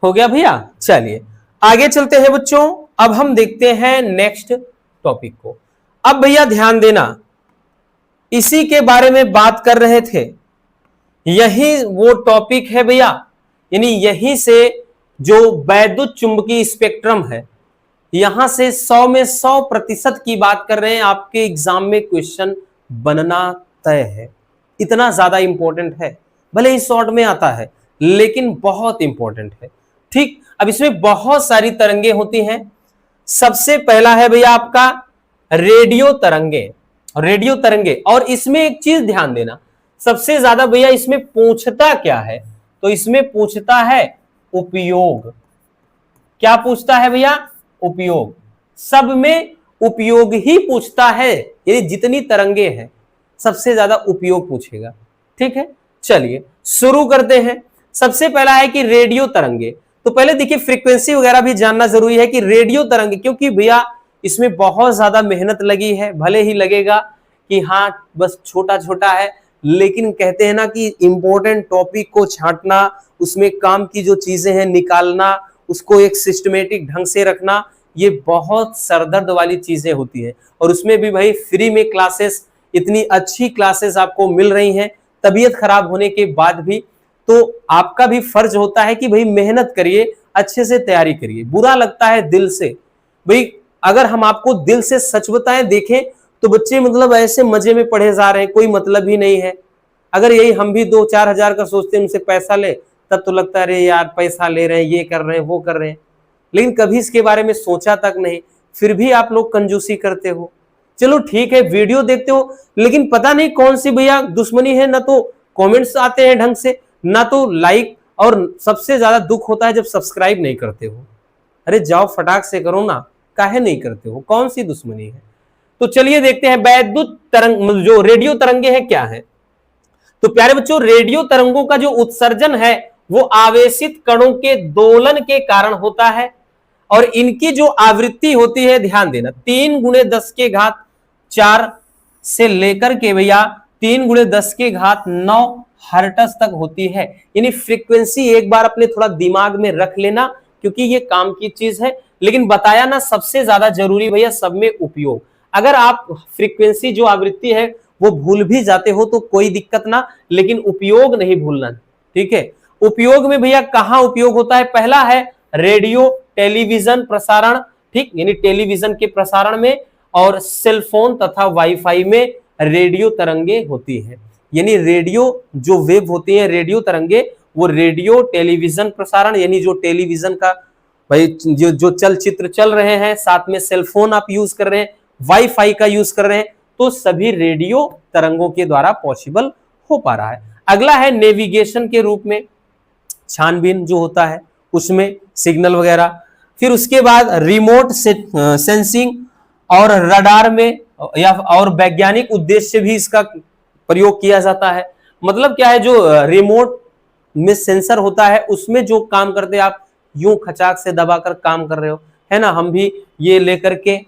हो गया भैया? चलिए आगे चलते हैं बच्चों। अब हम देखते हैं नेक्स्ट टॉपिक को। अब भैया ध्यान देना, इसी के बारे में बात कर रहे थे, यही वो टॉपिक है भैया, यानी यहीं से जो वैद्युत चुंबकीय स्पेक्ट्रम है, यहां से 100 में 100% की बात कर रहे हैं। आपके एग्जाम में क्वेश्चन बनना तय है, इतना ज्यादा इंपॉर्टेंट है। भले ही शॉर्ट में आता है लेकिन बहुत इंपॉर्टेंट है। ठीक, अब इसमें बहुत सारी तरंगे होती हैं। सबसे पहला है भैया आपका रेडियो तरंगे। रेडियो तरंगे, और इसमें एक चीज ध्यान देना, सबसे ज्यादा भैया इसमें पूछता क्या है? तो इसमें पूछता है उपयोग। क्या पूछता है भैया? उपयोग। सब में उपयोग ही पूछता है, ये जितनी तरंगे हैं सबसे ज्यादा उपयोग पूछेगा। ठीक है, चलिए शुरू करते हैं। सबसे पहला है कि रेडियो तरंगे। तो पहले देखिए फ्रीक्वेंसी वगैरह भी जानना जरूरी है कि रेडियो तरंगे, क्योंकि भैया इसमें बहुत ज्यादा मेहनत लगी है। भले ही लगेगा कि हाँ बस छोटा छोटा है, लेकिन कहते हैं ना कि इंपॉर्टेंट टॉपिक को छांटना, उसमें काम की जो चीजें हैं निकालना, उसको एक सिस्टमेटिक ढंग से रखना, ये बहुत सरदर्द वाली चीजें होती है। और उसमें भी भाई फ्री में क्लासेस, इतनी अच्छी क्लासेस आपको मिल रही हैं, तबीयत खराब होने के बाद भी, तो आपका भी फर्ज होता है कि भाई मेहनत करिए, अच्छे से तैयारी करिए। बुरा लगता है दिल से भाई, अगर हम आपको दिल से सच बताएं, देखें तो बच्चे मतलब ऐसे मजे में पढ़े जा रहे हैं, कोई मतलब ही नहीं है। अगर यही हम भी 2-4 हजार का सोचते हैं उनसे पैसा ले, तब तो लगता है अरे यार पैसा ले रहे हैं, ये कर रहे हैं, वो कर रहे हैं, लेकिन कभी इसके बारे में सोचा तक नहीं। फिर भी आप लोग कंजूसी करते हो। चलो ठीक है, वीडियो देखते हो, लेकिन पता नहीं कौन सी भैया दुश्मनी है, ना तो कमेंट्स आते हैं ढंग से, ना तो लाइक, और सबसे ज्यादा दुख होता है जब सब्सक्राइब नहीं करते हो। अरे जाओ फटाक से करो ना, काहे नहीं करते हो? कौन सी दुश्मनी है? तो चलिए देखते हैं वैद्युत तरंग, जो रेडियो तरंगे हैं क्या है। तो प्यारे बच्चों, रेडियो तरंगों का जो उत्सर्जन है वो आवेशित कणों के दोलन के कारण होता है, और इनकी जो आवृत्ति होती है, ध्यान देना, 3×10⁴ से लेकर के भैया 3×10⁹ हर्ट्ज तक होती है। यानी फ्रीक्वेंसी एक बार अपने थोड़ा दिमाग में रख लेना, क्योंकि ये काम की चीज है। लेकिन बताया ना, सबसे ज्यादा जरूरी भैया सब में उपयोग। अगर आप फ्रीक्वेंसी जो आवृत्ति है वो भूल भी जाते हो तो कोई दिक्कत ना, लेकिन उपयोग नहीं भूलना। ठीक है, उपयोग में भैया कहां उपयोग होता है? पहला है रेडियो टेलीविजन प्रसारण, ठीक, यानी टेलीविजन के प्रसारण में, और सेलफोन तथा वाईफाई में रेडियो तरंगे होती है। यानी रेडियो जो वेव होती है, रेडियो तरंगे, वो रेडियो टेलीविजन प्रसारण, यानी जो टेलीविजन का भाई जो चलचित्र चल रहे हैं, साथ में सेलफोन आप यूज कर रहे हैं, वाईफाई का यूज कर रहे हैं, तो सभी रेडियो तरंगों के द्वारा पॉसिबल हो पा रहा है। अगला है नेविगेशन के रूप में, छानबीन जो होता है उसमें सिग्नल वगैरह। फिर उसके बाद रिमोट सेंसिंग और रडार में, या और वैज्ञानिक उद्देश्य से भी इसका प्रयोग किया जाता है। मतलब क्या है, जो रिमोट में सेंसर होता है उसमें जो काम करते हैं, आप यूं खचाक से दबाकर काम कर रहे हो, है ना, हम भी ये लेकर के,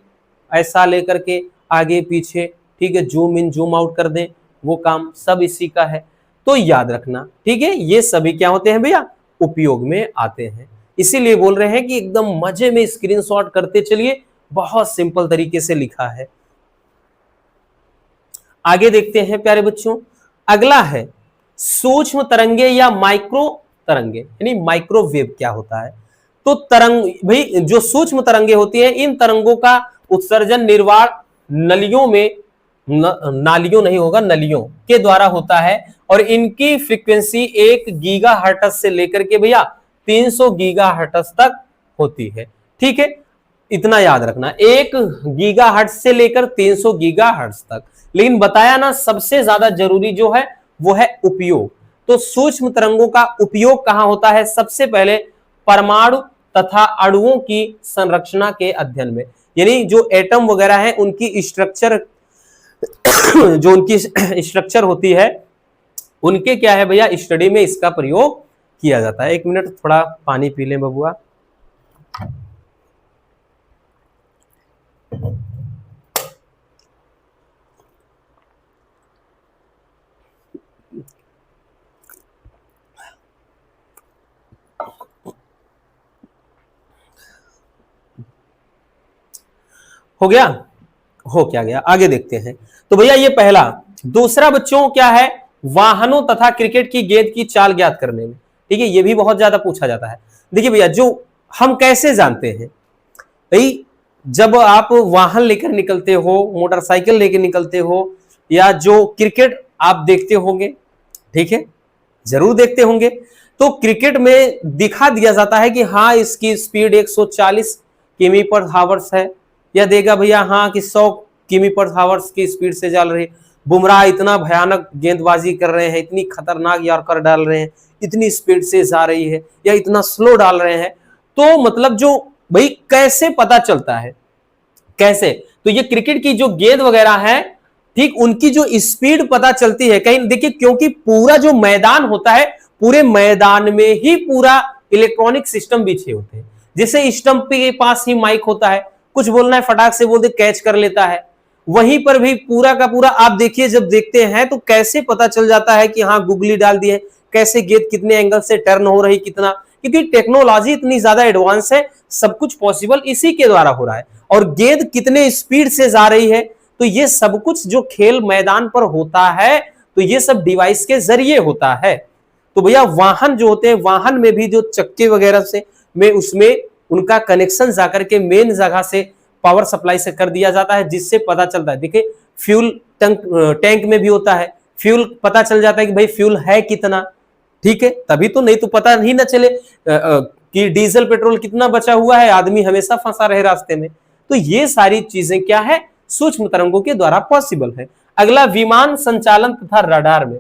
ऐसा लेकर के आगे पीछे, ठीक है, जूम इन जूम आउट कर दें, वो काम सब इसी का है। तो याद रखना, ठीक है, ये सभी क्या होते हैं भैया? उपयोग में आते हैं। इसीलिए बोल रहे हैं कि एकदम मजे में स्क्रीनशॉट करते चलिए, बहुत सिंपल तरीके से लिखा है। आगे देखते हैं प्यारे बच्चों, अगला है सूक्ष्म तरंगे या माइक्रो तरंगे, यानी माइक्रोवेव क्या होता है। तो तरंग भाई, जो सूक्ष्म तरंगे होती है, इन तरंगों का उत्सर्जन निर्वाण नलियों में नालियों नहीं होगा, नलियों के द्वारा होता है और इनकी फ्रीक्वेंसी 1 गीगाहर्ट्ज से लेकर के भैया 300 गीगाहर्ट्ज तक होती है। ठीक है, इतना याद रखना, 1 गीगाहर्ट्ज से लेकर 300 गीगाहर्ट्ज तक। लेकिन बताया ना, सबसे ज्यादा जरूरी जो है वो है उपयोग। तो सूक्ष्म तरंगों का उपयोग कहां होता है? सबसे पहले परमाणु तथा अणुओं की संरचना के अध्ययन में, यानी जो एटम वगैरह है उनकी स्ट्रक्चर जो उनकी स्ट्रक्चर होती है उनके क्या है भैया स्टडी में इसका प्रयोग किया जाता है। 1 मिनट थोड़ा पानी पी लें बबुआ। हो गया? हो क्या गया? आगे देखते हैं। तो भैया ये पहला। दूसरा बच्चों क्या है? वाहनों तथा क्रिकेट की गेंद की चाल ज्ञात करने में। ठीक है, ये भी बहुत ज्यादा पूछा जाता है। देखिए भैया, जो हम कैसे जानते हैं भाई, जब आप वाहन लेकर निकलते हो, मोटरसाइकिल लेकर निकलते हो, या जो क्रिकेट आप देखते होंगे, ठीक है, जरूर देखते होंगे, तो क्रिकेट में दिखा दिया जाता है कि हाँ इसकी स्पीड 140 किमी पर हावर्स है, या देगा भैया हाँ कि 100 किमी पर हावर्स की स्पीड से चल रही। बुमराह इतना भयानक गेंदबाजी कर रहे हैं, इतनी खतरनाक यॉर्कर डाल रहे हैं, इतनी स्पीड से जा रही है, या इतना स्लो डाल रहे हैं। तो मतलब जो भाई कैसे पता चलता है, कैसे? तो ये क्रिकेट की जो गेंद वगैरह है, ठीक, उनकी जो स्पीड पता चलती है कहीं। देखिए, क्योंकि पूरा जो मैदान होता है, पूरे मैदान में ही पूरा इलेक्ट्रॉनिक सिस्टम बिछे होते हैं। जैसे स्टंप के पास ही माइक होता है, कुछ बोलना है फटाक से बोल दे, कैच कर लेता है। वहीं पर भी पूरा का पूरा आप देखिए, जब देखते हैं तो कैसे पता चल जाता है कि हाँ गुगली डाल दी है, कैसे गेंद कितने एंगल से टर्न हो रही, कितना, क्योंकि टेक्नोलॉजी इतनी ज्यादा एडवांस है, सब कुछ पॉसिबल इसी के द्वारा हो रहा है। और गेंद कितने स्पीड से जा रही है, तो ये सब कुछ जो खेल मैदान पर होता है, तो ये सब डिवाइस के जरिए होता है। तो भैया वाहन जो होते हैं, वाहन में भी जो चक्के वगैरह से में उसमें उनका कनेक्शन जाकर के मेन जगह से पावर सप्लाई से कर दिया जाता है, जिससे पता चलता है। देखिए फ्यूल टैंक में भी होता है, फ्यूल पता चल जाता है कि भाई फ्यूल है कितना, ठीक है, तभी तो, नहीं तो पता ही ना चले कि डीजल पेट्रोल कितना बचा हुआ है, आदमी हमेशा फंसा रहे रास्ते में। तो ये सारी चीजें क्या है, सूक्ष्म तरंगों के द्वारा पॉसिबल है। अगला, विमान संचालन तथा रडार में।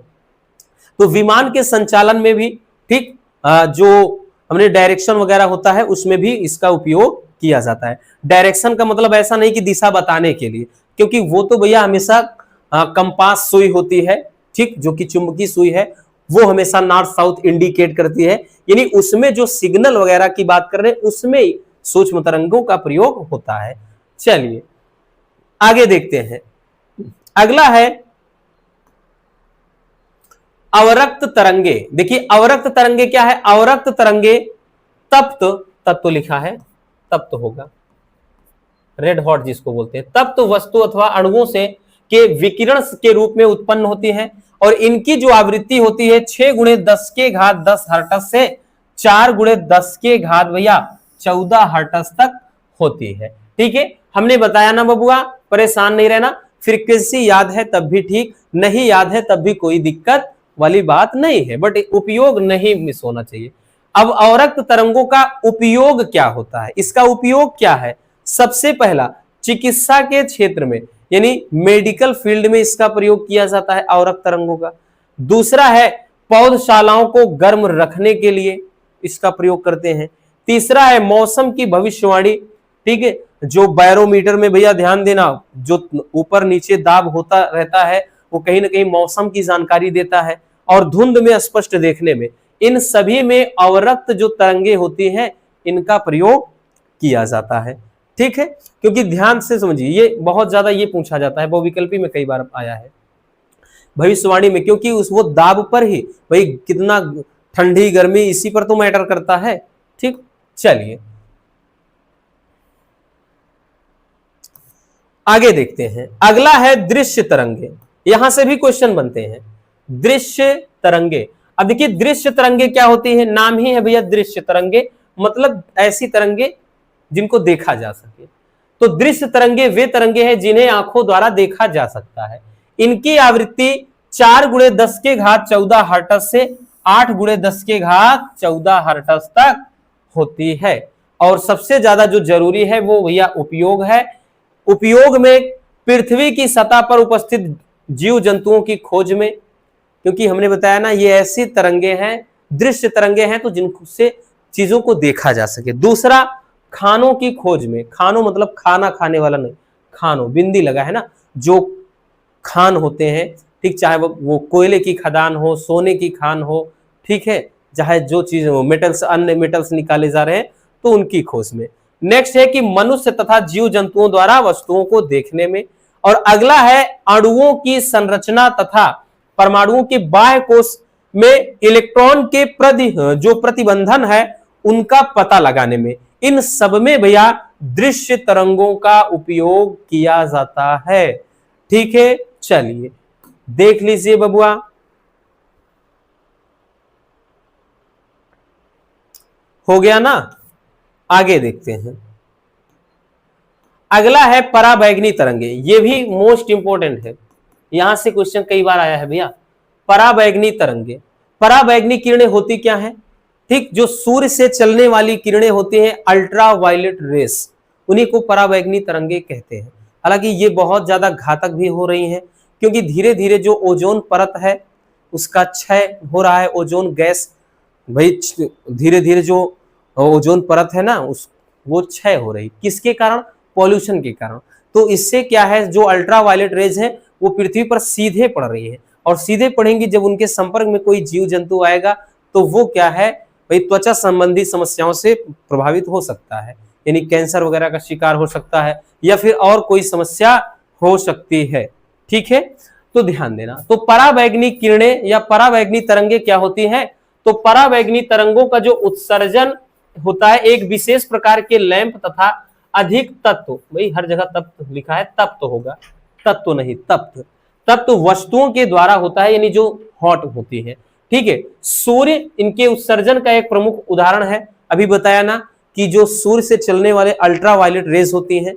तो विमान के संचालन में भी ठीक जो हमने डायरेक्शन वगैरह होता है उसमें भी इसका उपयोग किया जाता है। डायरेक्शन का मतलब ऐसा नहीं कि दिशा बताने के लिए, क्योंकि वो तो भैया हमेशा कंपास सुई होती है, ठीक, जो कि चुंबकीय सुई है, वो हमेशा नॉर्थ साउथ इंडिकेट करती है, यानी उसमें जो सिग्नल वगैरह की बात कर रहे हैं उसमें सूक्ष्म तरंगों का प्रयोग होता है। चलिए आगे देखते हैं। अगला है अवरक्त तरंगे। देखिए अवरक्त तरंगे क्या है? अवरक्त तरंगे तप्त, तत्व लिखा है, तप्त होगा, रेड हॉट जिसको बोलते हैं, तप्त वस्तु अथवा अणुओं से के विकिरण के रूप में उत्पन्न होती है, और इनकी जो आवृत्ति होती है 6 × 10⁻10 हर्ट्ज से 4 × 10⁻, भैया 14 हर्ट्ज तक होती है। ठीक है, हमने बताया ना बबुआ, परेशान नहीं रहना, फ्रीक्वेंसी याद है तब भी ठीक, नहीं याद है तब भी कोई दिक्कत वाली बात नहीं है, बट उपयोग नहीं मिस होना चाहिए। अब अवरक्त तरंगों का उपयोग क्या होता है? इसका उपयोग क्या है? सबसे पहला, चिकित्सा के क्षेत्र में, यानी मेडिकल फील्ड में इसका प्रयोग किया जाता है अवरक्त तरंगों का। दूसरा है पौधशालाओं को गर्म रखने के लिए इसका प्रयोग करते हैं। तीसरा है मौसम की भविष्यवाणी, ठीक है, जो बैरोमीटर में भैया ध्यान देना, जो ऊपर नीचे दाब होता रहता है वो कहीं ना कहीं मौसम की जानकारी देता है, और धुंध में स्पष्ट देखने में, इन सभी में अवरक्त जो तरंगे होती हैं इनका प्रयोग किया जाता है। ठीक है, क्योंकि ध्यान से समझिए, ये बहुत ज्यादा ये पूछा जाता है, बहुविकल्पी में कई बार आया है, भविष्यवाणी में, क्योंकि उस वो दाब पर ही भाई कितना ठंडी गर्मी इसी पर तो मैटर करता है। ठीक, चलिए आगे देखते हैं। अगला है दृश्य तरंगे, यहां से भी क्वेश्चन बनते हैं। दृश्य तरंगे, अब देखिए दृश्य तरंगे क्या होती है, नाम ही है भैया दृश्य तरंगे, मतलब ऐसी तरंगे जिनको देखा जा सके। तो दृश्य तरंगे वे तरंगे हैं जिन्हें आंखों द्वारा देखा जा सकता है। इनकी आवृत्ति 4 गुणे 10 के घात 14 हर्ट्ज से 8 गुणे 10 के घात 14 हर्ट्ज तक होती है। और सबसे ज्यादा जो जरूरी है वो भैया उपयोग है। उपयोग में पृथ्वी की सतह पर उपस्थित जीव जंतुओं की खोज में, क्योंकि हमने बताया ना ये ऐसी तरंगे हैं, दृश्य तरंगे हैं तो जिनसे चीजों को देखा जा सके। दूसरा, खानों की खोज में, खानों मतलब खाना खाने वाला नहीं, खानों बिंदी लगा है ना, जो खान होते हैं, ठीक, चाहे वो कोयले की खदान हो, सोने की खान हो, ठीक है, चाहे जो चीज हो, मेटल्स, अन्य मेटल्स निकाले जा रहे हैं तो उनकी खोज में। नेक्स्ट है कि मनुष्य तथा जीव जंतुओं द्वारा वस्तुओं को देखने में। और अगला है अणुओं की संरचना तथा परमाणुओं के बाह्य कोश में इलेक्ट्रॉन के जो प्रतिबंधन है उनका पता लगाने में। इन सब में भैया दृश्य तरंगों का उपयोग किया जाता है। ठीक है, चलिए देख लीजिए बबुआ। हो गया ना, आगे देखते हैं। अगला है पराबैंगनी तरंगे, ये भी मोस्ट इंपोर्टेंट है, यहां से क्वेश्चन कई बार आया है भैया। पराबैंगनी तरंगे, पराबैंगनी किरणें होती क्या है? ठीक, जो सूर्य से चलने वाली किरणें होती हैं, अल्ट्रा वायलेट रेस, उन्हीं को पराबैंगनी तरंगे कहते हैं। हालांकि ये बहुत ज्यादा घातक भी हो रही हैं, क्योंकि धीरे धीरे जो ओजोन परत है उसका क्षय हो रहा है। ओजोन गैस भाई धीरे धीरे जो ओजोन परत है ना वो क्षय हो रही, किसके कारण? पॉल्यूशन के कारण। तो इससे क्या है, जो अल्ट्रा वायलेट रेज है वो पृथ्वी पर सीधे पड़ रही है, और सीधे पड़ेंगी जब उनके संपर्क में कोई जीव जंतु आएगा तो वो क्या है भाई, त्वचा संबंधी समस्याओं से प्रभावित हो सकता है, यानी कैंसर वगैरह का शिकार हो सकता है, या फिर और कोई समस्या हो सकती है। ठीक है, तो ध्यान देना। तो पराबैंगनी किरणें या पराबैंगनी तरंगे क्या होती हैं? तो पराबैंगनी तरंगों का जो उत्सर्जन होता है एक विशेष प्रकार के लैंप तथा अधिक तत्व, भाई हर जगह तत्व लिखा है, तप्त होगा, तत्व नहीं, तप्त, तत्व वस्तुओं के द्वारा होता है, यानी जो हॉट होती है। ठीक है, सूर्य इनके उत्सर्जन का एक प्रमुख उदाहरण है। अभी बताया ना कि जो सूर्य से चलने वाले अल्ट्रा वायलेट रेज होती हैं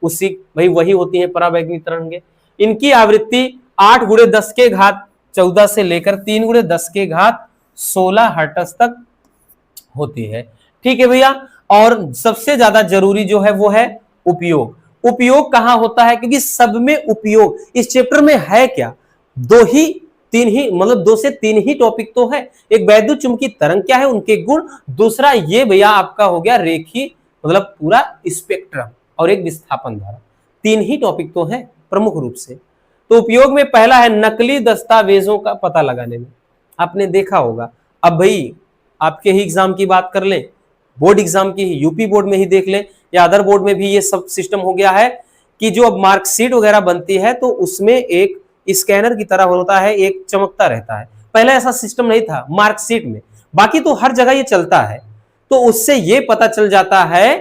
उसी भाई वही होती है पराबैंगनी तरंगे। इनकी आवृत्ति 8 गुणे 10 के घात 14 से लेकर 3 गुणे 10 के घात 16 हर्ट्ज तक होती है। ठीक है भैया, और सबसे ज्यादा जरूरी जो है वो है उपयोग। उपयोग कहां होता है? क्योंकि सब में उपयोग इस चैप्टर में है क्या, दो से तीन ही टॉपिक तो है। एक वैद्युत चुंबकीय तरंग क्या है, उनके गुण, दूसरा ये भैया आपका हो गया रेखी मतलब पूरा स्पेक्ट्रम, और एक विस्थापन धारा। 3 ही टॉपिक तो है प्रमुख रूप से। तो उपयोग में पहला है नकली दस्तावेजों का पता लगाने में। आपने देखा होगा, अब भाई आपके ही एग्जाम की बात कर लें, बोर्ड एग्जाम की, यूपी बोर्ड में ही देख लें या अदर बोर्ड में भी ये सब सिस्टम हो गया है कि जो अब मार्कशीट वगैरह बनती है तो उसमें एक स्कैनर की तरह होता है, एक चमकता रहता है। पहले ऐसा सिस्टम नहीं था मार्कशीट में, बाकी तो हर जगह ये चलता है। तो उससे ये पता चल जाता है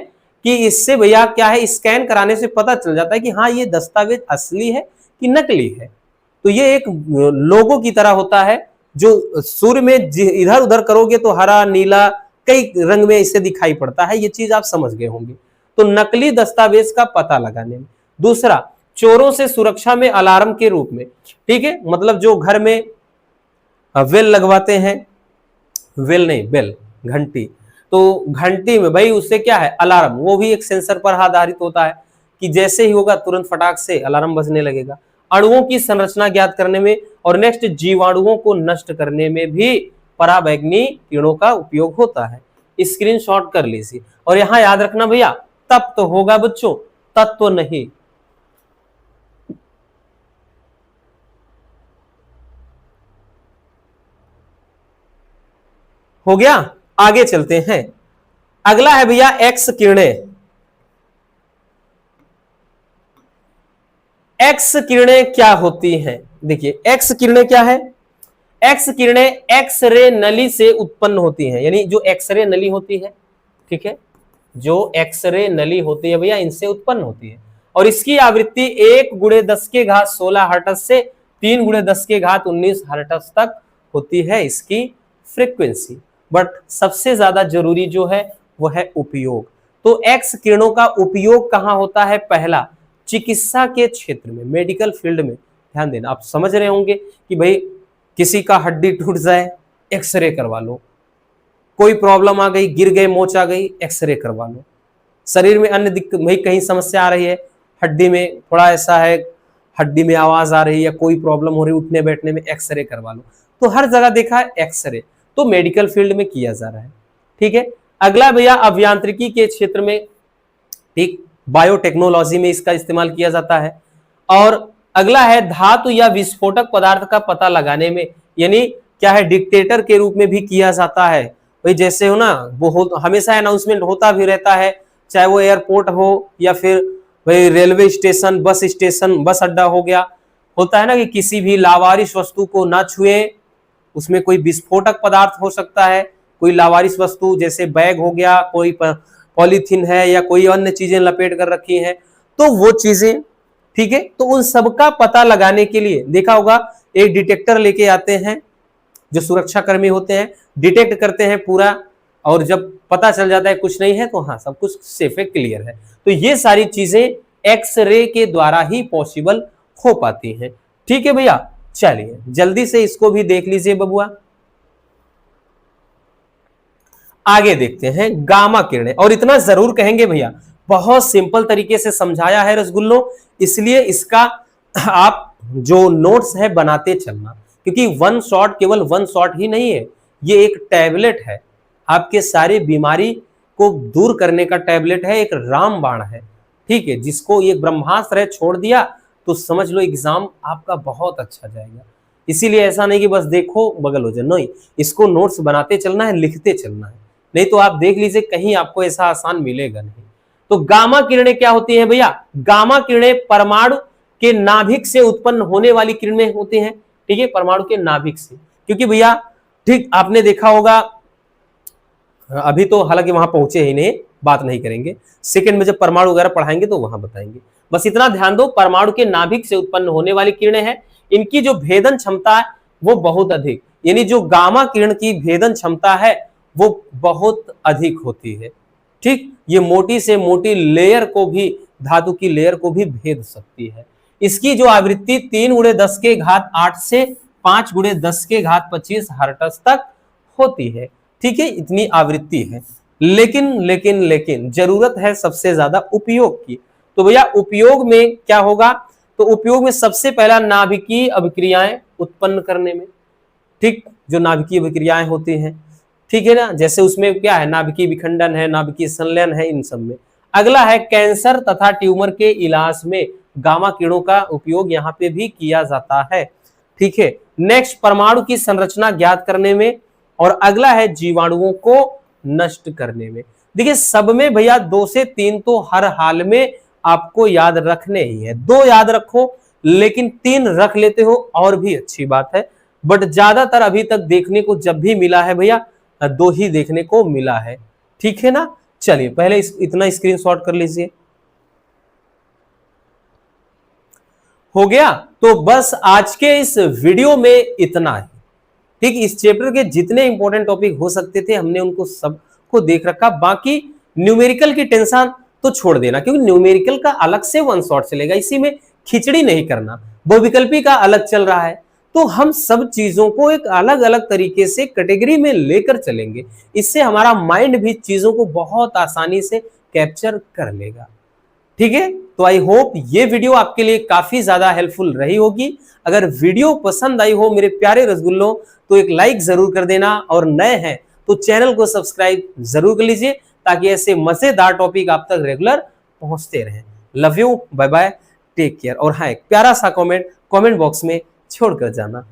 कि इससे भैया क्या है, स्कैन कराने से पता चल जाता है कि हाँ ये दस्तावेज असली है कि नकली है। तो ये एक लोगो की तरह होता है, जो सूर्य में इधर उधर करोगे तो हरा नीला कई रंग में इसे दिखाई पड़ता है। ये चीज आप समझ गए होंगे। तो नकली दस्तावेज का पता लगाने में। दूसरा, चोरों से सुरक्षा में अलार्म के रूप में। ठीक है, मतलब जो घर में बेल लगवाते हैं, बेल नहीं बेल, घंटी, तो घंटी में भाई उससे क्या है, अलार्म, वो भी एक सेंसर पर आधारित होता है कि जैसे ही होगा तुरंत फटाक से अलार्म बजने लगेगा। अणुओं की संरचना ज्ञात करने में, और नेक्स्ट जीवाणुओं को नष्ट करने में भी पराबैंगनी किरणों का उपयोग होता है। स्क्रीनशॉट कर लीजिए। और यहां याद रखना भैया, तप तो होगा बच्चों, तत्व तो नहीं। हो गया, आगे चलते हैं। अगला है भैया एक्स किरणें। एक्स किरणें क्या होती हैं? देखिए एक्स किरणें क्या है। एक्स किरणें एक्स-रे नली से उत्पन्न होती हैं, यानी जो एक्स-रे नली होती है, ठीक है, जो एक्स-रे नली होती है भैया इनसे उत्पन्न होती है। और इसकी आवृत्ति 1 गुणे 10 के घात 16 हर्ट्ज से 3 गुणे 10 के घात 19 हर्ट्ज तक होती है इसकी फ्रीक्वेंसी। बट सबसे ज्यादा जरूरी जो है वो है उपयोग। तो एक्स किरणों का उपयोग कहां होता है? पहला, चिकित्सा के क्षेत्र में, मेडिकल फील्ड में। ध्यान देना, आप समझ रहे होंगे कि भाई किसी का हड्डी टूट जाए, एक्सरे करवा लो, कोई प्रॉब्लम आ गई, गिर गए, मोच आ गई, एक्सरे करवा लो, शरीर में अन्य दिक्कत, भाई कहीं समस्या आ रही है, हड्डी में थोड़ा ऐसा है, हड्डी में आवाज आ रही है या कोई प्रॉब्लम हो रही है उठने बैठने में, एक्सरे करवा लो। तो हर जगह देखा है एक्सरे, तो मेडिकल फील्ड में किया जा रहा है। ठीक है, अगला भैया अभियांत्रिकी के क्षेत्र में, ठीक, बायोटेक्नोलॉजी में इसका इस्तेमाल किया जाता है। और अगला है धातु या विस्फोटक पदार्थ का पता लगाने में, यानी क्या है, डिक्टेटर के रूप में भी किया जाता है। भाई जैसे हो ना, वो हमेशा अनाउंसमेंट होता भी रहता है, चाहे वो एयरपोर्ट हो या फिर भाई रेलवे स्टेशन, बस अड्डा हो गया, होता है ना कि किसी भी लावारिस वस्तु को ना छुए, उसमें कोई विस्फोटक पदार्थ हो सकता है, कोई लावारिस वस्तु जैसे बैग हो गया, कोई पॉलीथीन है या कोई अन्य चीजें लपेट कर रखी हैं, तो वो चीजें, ठीक है, तो उन सबका पता लगाने के लिए देखा होगा एक डिटेक्टर लेके आते हैं, जो सुरक्षा कर्मी होते हैं, डिटेक्ट करते हैं पूरा, और जब पता चल जाता है कुछ नहीं है तो हाँ सब कुछ सेफ है, क्लियर है। तो ये सारी चीजें एक्सरे के द्वारा ही पॉसिबल हो पाती हैं। ठीक है भैया, चलिए जल्दी से इसको भी देख लीजिए बबुआ। आगे देखते हैं गामा किरणें, और इतना जरूर कहेंगे भैया, बहुत सिंपल तरीके से समझाया है रसगुल्लो, इसलिए इसका आप जो नोट्स है बनाते चलना, क्योंकि वन शॉट केवल वन शॉट ही नहीं है, ये एक टैबलेट है, आपके सारी बीमारी को दूर करने का टैबलेट है, एक रामबाण है। ठीक है, जिसको ये ब्रह्मास्त्र है छोड़ दिया तो समझ लो एग्जाम आपका बहुत अच्छा जाएगा। इसीलिए ऐसा नहीं कि बस देखो बगल हो जाए, नहीं, इसको नोट्स बनाते चलना है, लिखते चलना है, नहीं तो आप देख लीजिए कहीं आपको ऐसा आसान मिलेगा नहीं। तो गामा किरणें क्या होती हैं भैया? गामा किरणें परमाणु के नाभिक से उत्पन्न होने वाली किरणें होती हैं। ठीक है, परमाणु के नाभिक से, क्योंकि भैया ठीक आपने देखा होगा, अभी तो हालांकि वहां पहुंचे ही नहीं, बात नहीं करेंगे, सेकंड में जब परमाणु वगैरह पढ़ाएंगे तो वहां बताएंगे। बस इतना ध्यान दो, परमाणु के नाभिक से उत्पन्न होने वाली किरणें हैं, इनकी जो भेदन क्षमता है वो बहुत अधिक, यानी जो गामा किरण की भेदन क्षमता है वो बहुत अधिक होती है। ठीक, ये मोटी से मोटी लेयर को भी, धातु की लेयर को भी भेद सकती है। इसकी जो आवृत्ति 3×10⁸ से 5×10⁻25 हर्ट्ज तक होती है। ठीक है, इतनी आवृत्ति है, लेकिन जरूरत है सबसे ज्यादा उपयोग की। तो भैया उपयोग में क्या होगा? तो उपयोग में सबसे पहला नाभिकीय अभिक्रियाएं उत्पन्न करने में, ठीक, जो नाभिकीय अभिक्रियाएं होती हैं, ठीक है ना, जैसे उसमें क्या है, नाभिकीय विखंडन है, नाभिकीय संलयन है, इन सब में। अगला है कैंसर तथा ट्यूमर के इलाज में गामा किरणों का उपयोग यहाँ पे भी किया जाता है। ठीक है, नेक्स्ट परमाणु की संरचना ज्ञात करने में, और अगला है जीवाणुओं को नष्ट करने में। देखिए सब में भैया 2 से 3 तो हर हाल में आपको याद रखने ही है, 2 याद रखो, लेकिन 3 रख लेते हो और भी अच्छी बात है, बट ज्यादातर अभी तक देखने को जब भी मिला है भैया 2 ही देखने को मिला है। ठीक है ना, चलिए पहले इतना स्क्रीनशॉट कर लीजिए। हो गया, तो बस आज के इस वीडियो में इतना ही। ठीक, इस चैप्टर के जितने इंपॉर्टेंट टॉपिक हो सकते थे हमने उनको सबको देख रखा। बाकी न्यूमेरिकल की टेंशन तो छोड़ देना, क्योंकि न्यूमेरिकल का अलग से वन शॉट चलेगा, इसी में खिचड़ी नहीं करना। बहुविकल्पी का अलग चल रहा है, तो हम सब चीजों को एक अलग अलग तरीके से कैटेगरी में लेकर चलेंगे, इससे हमारा माइंड भी चीजों को बहुत आसानी से कैप्चर कर लेगा। ठीक है, तो आई होप ये वीडियो आपके लिए काफी ज्यादा हेल्पफुल रही होगी। अगर वीडियो पसंद आई हो मेरे प्यारे रसगुल्लों तो एक लाइक जरूर कर देना, और नए हैं तो चैनल को सब्सक्राइब जरूर कर लीजिए, ताकि ऐसे मजेदार टॉपिक आप तक रेगुलर पहुंचते रहें। Love you, bye bye, take care. और हाँ, एक प्यारा सा कमेंट बॉक्स में छोड़कर जाना।